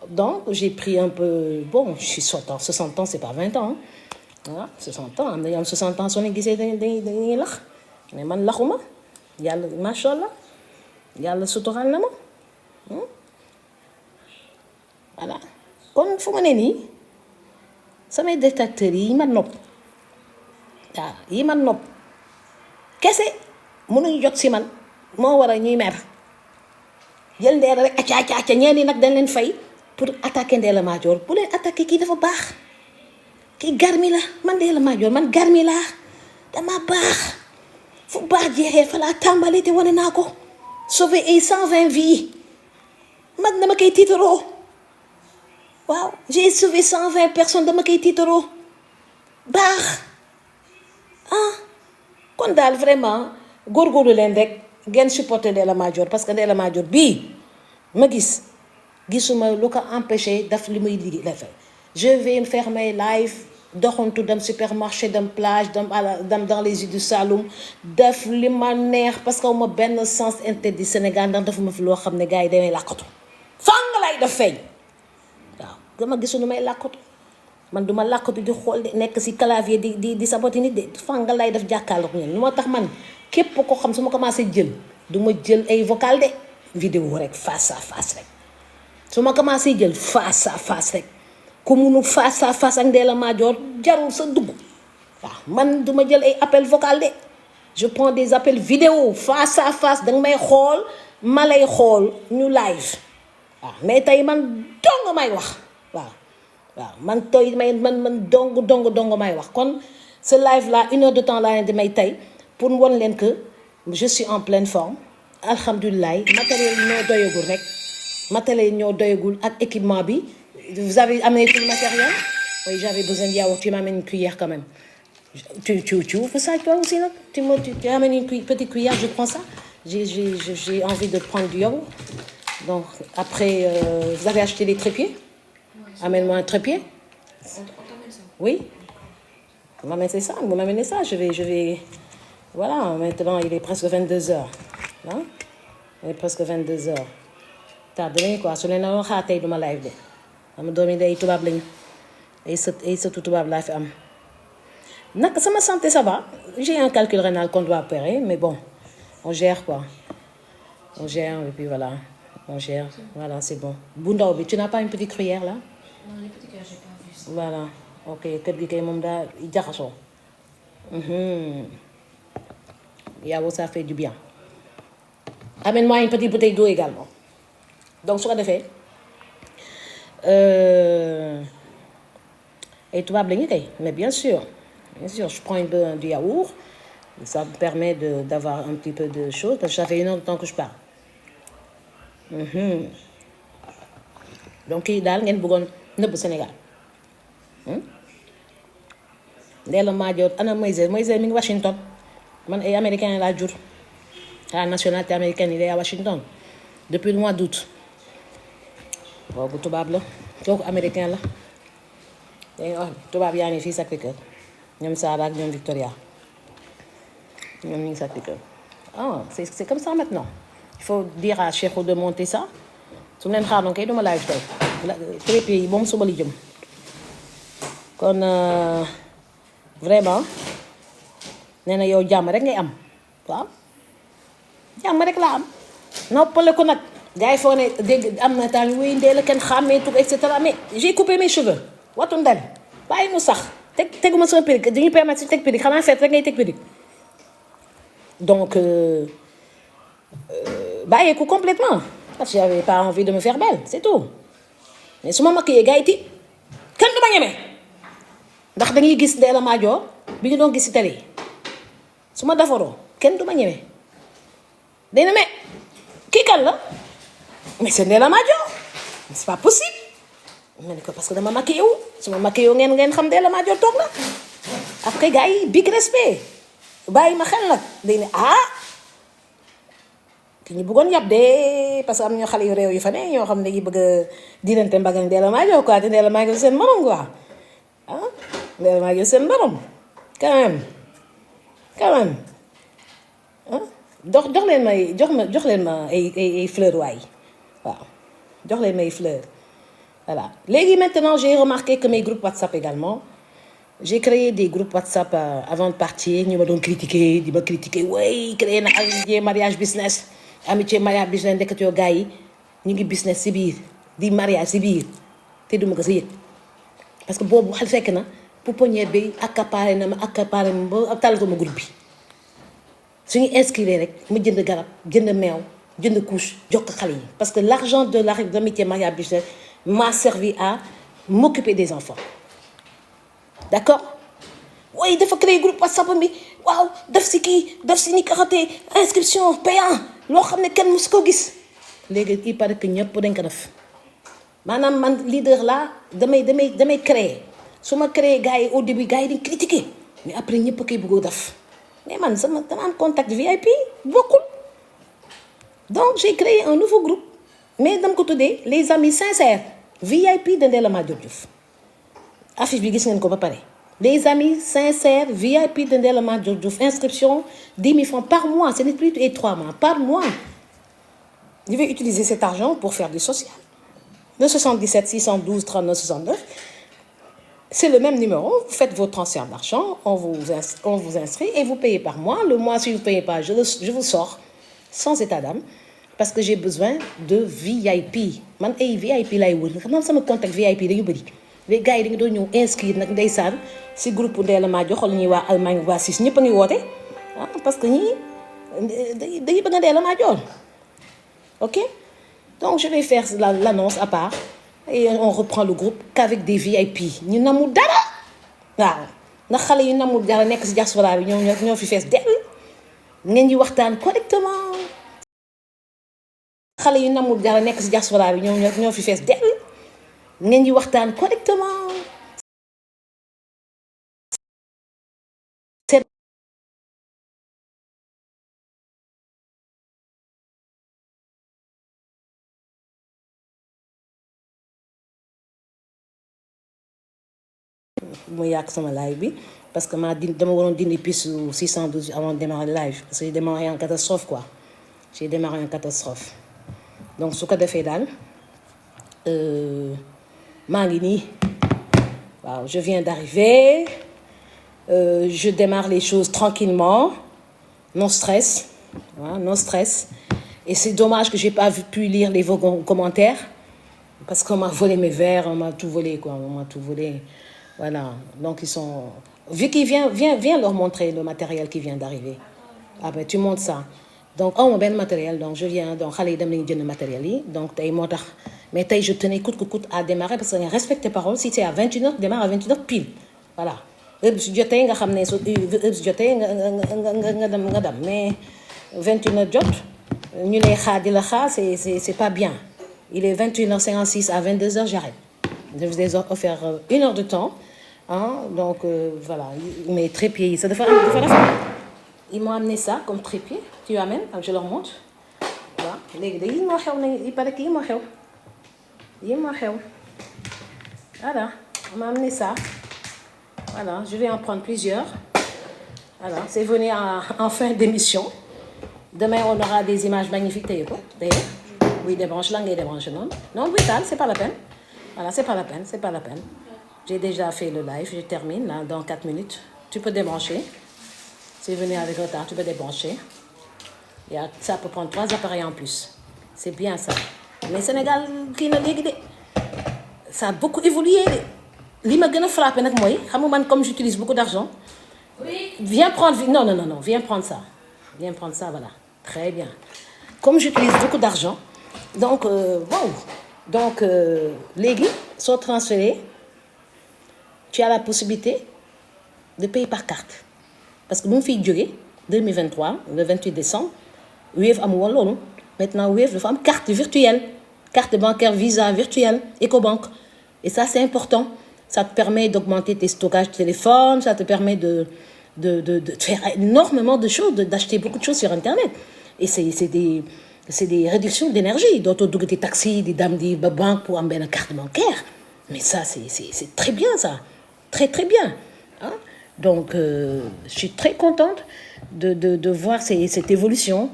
donc j'ai pris un peu bon je suis 60 ans c'est pas 20 ans voilà 60 ans am na ñu am 60 ans soo leen gisee dañuy lax mais man laxuma yàlla macha allah yàlla sutural na ma voilà kon fu ma ne nii samay détracteurs yi ma nopp waaw yi ma nopp kese mënuñu jot si man moo war a ñuy mer jël Ndella rek acca ñeen ñi nag dañ leen fay pour attaquer Ndella Madior bu leen attaquer kii dafa baax kii garmi la man Ndella Madior man garmi laa dama baax fu baax jeexee fa laa tàmbali te wane naa ko sauver ay 120 vies mag dama koy tiitaroo waaw j'ai sauvé 120 personnes dama koy tiitaroo baax kon daal vraiment góorgóorlu leen rek ngeen supporter Ndella Madior parce que Ndella Madior bii ma gisuma lu ko empêché daf li muy liggéey la je vais faire mes live doxantu dem supermarché dem plage dem dans les îles du Saloum def li ma neex parce que ma benn sens interdit Sénégal ndax dafa ma fi loo xam ne gars yi damay làkkatu fang lay def feeñ waaw dama gisu nu may làkkatu man duma làkkatu di xool de nekk si clavier di saboti nit de fang lay def jàkkaarloog ñun lu moo tax man képp ko xam su ma commencé jël du ma jël ay vocal de vidéo rek face à face rek su ma commencé jël face à face rek ku munu face à face ak Ndella Madior jarul sa dugg waaw man duma jël ay appel vocal de je prends des appels vidéo face à face danga may xool ma lay xool ñu live waaw mais tey man dong may wax waaw man tey man dong may wax kon ce live là 1 heure de temps laa leen di may tey pour won leen que je suis en pleine forme alhamdulilah matériel ñoo doyagul ak équipement bi vous avez amené tout le matériel oui j'avais besoin de yaourt tu m'amènes une cuillère quand même tu ouvres ça toi aussi là tu amènes une petite cuillère je prends ça j'ai envie de prendre du yaourt donc après vous avez acheté des trépieds amène-moi un trépied oui vous m'amenez ça je vais voilà maintenant il est presque 22 heures ah il est presque 22 heures tardé nañu quoi su leen la doon xaar tey duma live de ama doom yi day tubaab lañu ay sëtu tubaab laa fi am nag sama santé ça va j'ai un calcul rénal qu'on doit opérer mais bon on gère quoi on gère et puis voilà on gère voilà c'est bon bu ndaw bi tu n'as pas une petite cuillère là non les petites cuillères j'ai pas vu ça voilà ok kër gi kay moom daa jaxasoo yawo ça fait du bien amène-moi une petite bouteille d'eau également donc su ko defee ay tubaab la ñu kay mais bien sûr je prends du yaourt ça me permet d'avoir un petit peu de choses parce que ça fait 1 heure de temps que je parle donc kii daal ngeen bëggoon nëbb Sénégal Ndella Madior ana Moïse mi ngi Washington man ay américain laa jur la nationalité américaine il est à Washington depuis le mois d'août boobu tubaab la kooku américain la dañuy wax tubaab yaa ngi fii Sacré-Cœur ñoom Sarah ak ñoom Victoria ñoom ñu ngi Sacré-Cœur c'est comme ça maintenant il faut dire à Cheikhou de monter ça su mu leen xaar noonu kay duma live tey trépied yi moom suba li jëm kon vraiment nee na yow jàmm rek ngay am waaw jàmm rek laa am noppale ko nag gars yi foog ne dégg am na temps wuy Ndella kenn xàmmee tug et cetera mais j'ai coupé mes cheveux watu ndel bàyyi mu sax teguma sama perruque dañuy permettre si teg perruque xanaa seet rek ngay teg perruque donc bàyyeeku complètement parce que j'avais pas envie de me faire belle c'est tout mais su ma maquillé gars yi ti kenn du ma ñeme ndax dañuy gis Ndella Madior bi ñu doon gis si télé yi su ma defaroo kenn du ma ñeme day na mais kii kan la mais c'est Ndella Madior c'est pas possible ma ne ko parce que dama maquillé wu su ma maquillé wu ngeen xam Ndella Madior toog la après gars yi big respect bàyyi ma xel nag day ne ki ñu bëggoon yàpp de parce que am na ñoo xale yu réew yu fa ne ñoo xam ne dañuy bëgg a diirante mbagg ak Ndella Madior quoi te Ndella Madior seen morom quoi ah Ndella Madior seen morom quand même ah jox leen ma ay fleurs waay waaw jox leen ma ay fleurs voilà. Léegi maintenant j'ai remarqué que mes groupes WhatsApp également j'ai créé des groupes WhatsApp avant de partir ñu ma doon critiquer di ma critiquer way créé na amitié mariage business ndeket yoo gars yi ñu ngi business si biir di mariage si biir te duma ko sa yëg parce que boobu xal fekk na pouponnière bi accaparé na ma ba talatuma groupe bi suñu inscrire rek ma jënd garab jënd meew jënd couche jox ko xale yi parce que l'argent de l'amitié mariage business m'a servi à m'occuper des enfants. D'accord? Oui, dafa créer groupe WhatsApp bi waaw def si kii def si ni karaté inscription payant loo xam ne kenn musu ko gis léegi il paraît que ñëpp dañ ko def maanaam man leader là damay créer su ma créer gars yi au début gars yi dañ critiquer mais après ñëpp a koy bëgg a def mais man dama am contact VIP bokkul donc j'ai créé un nouveau groupe mais dama ko tuddee les amis sincères VIP de Ndella Madior Diouf affiche bi gis ngeen ko ba pare les amis sincères VIP de Ndella Madior Diouf inscription 10 000 francs par mois ce n'est plus et 3 mois par mois je vais utiliser cet argent pour faire du social le 77 612 39 69 c'est le même numéro vous faites vos transferts d'argent on vous inscrit et vous payez par mois le mois si vous ne payez pas je vous sors sans état d'âme parce que j'ai besoin de VIP man ay VIP laay wër xam naa sama contact VIP dañu bëri les gars yi dañu doon ñëw inscrire nag ndeysaan si groupe Ndella Madior xool ñuy waa Allemagne waa Suisse ñëpp a ngi woote ah parce que ñii dañuy bëgg Ndella Madior ok donc je vais faire l'annonce à part et on reprend le groupe qu'avec des VIP ñu namul dara waaw ndax xale yu namul dara nekk si diaspora bi ñoo fi fees dell ngeen di waxtaan correctement xale yu namul dara nekk si diaspora bi ñoo fi fees dell ngeen di waxtaan correctement mu yàq sama live bi parce que dama waroon dindi piste 612 avant de démarrer le live parce que j'ai démarré en catastrophe quoi j'ai démarré en catastrophe donc su ko defee daal maa ngi nii waaw je viens d'arriver je démarre les choses tranquillement non stress voilà, non stress et c'est dommage que j'ai pas pu lire vos commentaires parce qu'on m'a volé mes verres on m'a tout volé quoi on m'a tout volé voilà donc ils sont Vicky viens leur montrer le matériel qui vient d'arriver ah ben tu montres ça donc awma benn matériel donc je viens donc xale yi dem nañu jënd matériel yi donc tey moo tax mais tey je tenais coûte que coûte à démarrer parce que nga respecte parole si c'est à 21h démarre à 21h pile voilà heure bi su jotee nga xam ne su heure bi su jotee nga dem mais 21h jot ñu lay xaar di la xaar c'est pas bien il est 21h56 à 22h j'arrête je vous ai offert 1 heure de temps hein donc voilà mes trépieds yi ça dafa ils m'ont amené ça comme trépied tu amènes je leur montre waaw léegi da yi moo xew nañ il paraît que yi moo xew voilà on m'a amené ça voilà je vais en prendre plusieurs voilà c'est venu en fin d'émission demain on aura des images magnifiques tey ko d'ailleurs oui débranche la ngay débrancher non brutal c'est pas la peine voilà c'est pas la peine j'ai déjà fait le live je termine là dans 4 minutes tu peux débrancher c'est venu avec retard tu peux débrancher et ça peut prendre 3 appareils en plus c'est bien ça mais Sénégal kii na léegi de ça a beaucoup évolué de li ma gën a frappé nag mooy xam nga man comme j'utilise beaucoup d'argent viens prendre non viens prendre ça voilà très bien comme j'utilise beaucoup d'argent donc wow donc léegi soo transféré tu as la possibilité de payer par carte parce que bu mu fiy jógee 2023 le 28 décembre Wave amul woon loolu maintenant Wave dafa am carte virtuelle carte bancaire Visa virtuelle Ecobank et ça c'est important ça te permet d'augmenter tes stockages de téléphone ça te permet de faire énormément de choses d'acheter beaucoup de choses sur internet et c'est c'est des réductions d'énergie. D'autres des taxis, des dames, des banques pour amener une carte bancaire. Mais ça, c'est très bien, ça. Très, très bien. Hein? Donc, je suis très contente de voir cette évolution.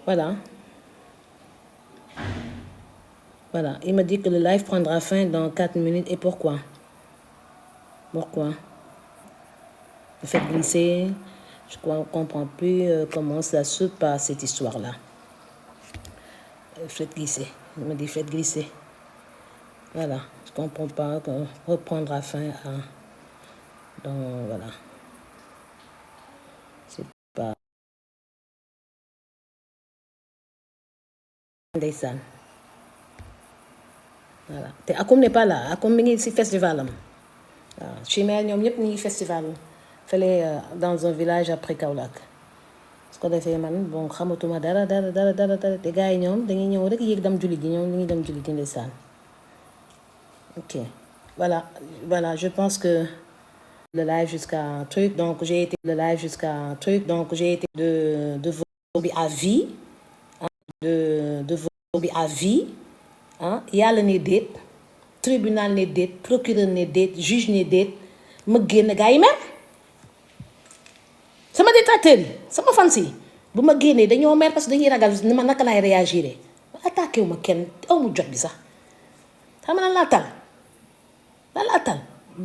Voilà. Voilà. Il me dit que le live prendra fin dans 4 minutes. Et pourquoi? Pourquoi? Vous faites glisser. Je ne comprends plus comment ça se passe, cette histoire-là. Faites glisser. Il me dit faites glisser. Voilà. Je ne comprends pas. Reprendra fin à... Donc, voilà. C'est pas... Ndeysaan. Voilà. Te Akoum n'est pas là. Akoum mi ngi ci festival am. waaw Chimère ñoom ñëpp ñu ngi festival fële dans un village après Kaolack. su ko defee man bon xamatuma dara te gars yi ñoom dañuy ñëw rek yéeg dem julli ji ñoom ñu ngi dem julli ji ndeysaan. Ok. Voilà, je pense que le live jusqu'à truc, donc j'ai été de vos à vie, hein, de vos à vie, hein, yàlla ne déet, tribunal ne déet, procureur ne déet, juge ne déet, ma génn gars yi mer sama détracteur yi sama fans yi bu ma génnee dañoo mer parce que dañuy ragal ni ma naka laay réagir ma attaqué wu ma kenn aw mu jot bi sax xam nga lan laa tal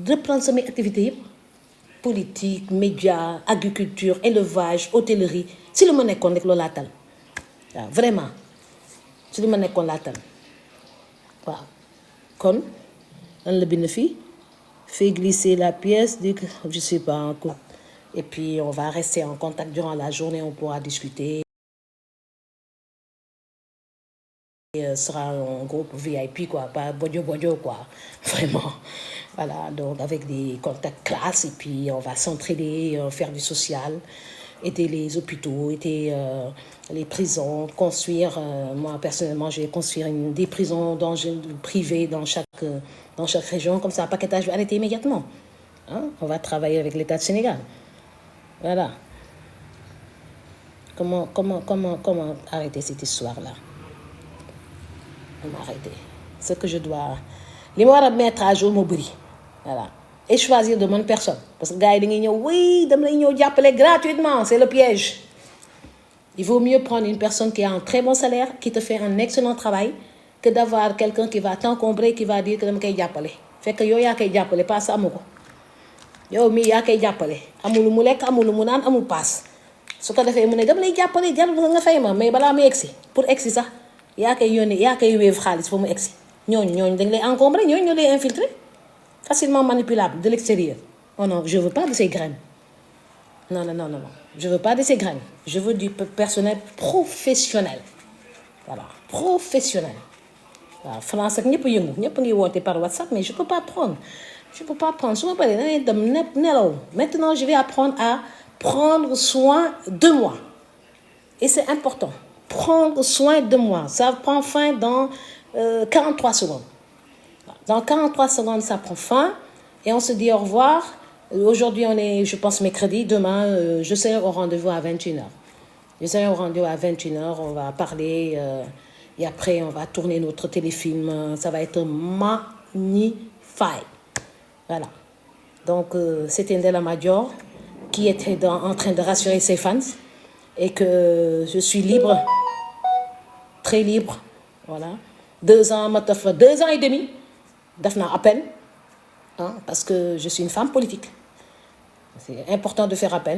reprendre samay activités yëpp politique média agriculture élevage hôtellerie si lu ma nekkoon rek loolu laa tal waaw vraiment si lu ma nekkoon laa tal waaw kon lan la bind fii fait glisser la pièce dit que je sais pas encore. Et puis on va rester en contact durant la journée, on pourra discuter. Sera un groupe VIP quoi, pas bodio quoi, vraiment. Voilà, donc avec des contacts classe et puis on va s'entraider, faire du social, aider les hôpitaux, aider les prisons, construire. Moi personnellement, je vais construire des prisons privées dans chaque région, comme ça, un paquetage va arrêter immédiatement. Hein? On va travailler avec l'État de Sénégal. Voilà. Comment arrêter cette histoire-là? Comment arrêter? Ce que je dois... Les mots à mettre à jour, m'oublie. Voilà. Et choisir de bonnes personnes. Parce que les gars, oui, ils appeler gratuitement. C'est le piège. Il vaut mieux prendre une personne qui a un très bon salaire, qui te fait un excellent travail, que d'avoir quelqu'un qui va t'encombrer, qui va dire que je vais appeler. Fait que yo ya kay jappalé pas ça amuko. Yow mi yaa koy jàppale amul lu mu lekk amul lu mu naan amul paas su ko defee mu ne dama lay jàppale jarul nga fay ma mais balaa mu egsi pour egsi sax yaa koy yónnee yaa koy wéev xaalis ba mu egsi ñooñu dañ lay encombrer ñooñu ñoo lay infiltrer facilement manipulable de l'extérieur. Oh non, je veux pas de ces graines. Non. Je veux pas de ces graines. Je veux du personnel professionnel. Voilà, professionnel. waaw France ak ñëpp yëngu ñëpp ngi woote par WhatsApp mais je peux pas prendre. su ma paree dangay dem nelaw maintenant je vais apprendre à prendre soin de moi et c'est important prendre soin de moi ça prend fin dans 43 secondes dans 43 secondes ça prend fin et on se dit au revoir. Aujourd'hui on est je pense mercredi, demain je serai au rendez-vous à 21h. On va parler et après on va tourner notre téléfilm, ça va être magnifique. Voilà. Donc, c'était Ndella Madior qui était en train de rassurer ses fans et que je suis libre, très libre. Voilà. 2 ans et demi, d'afna à peine, hein, parce que je suis une femme politique. C'est important de faire appel.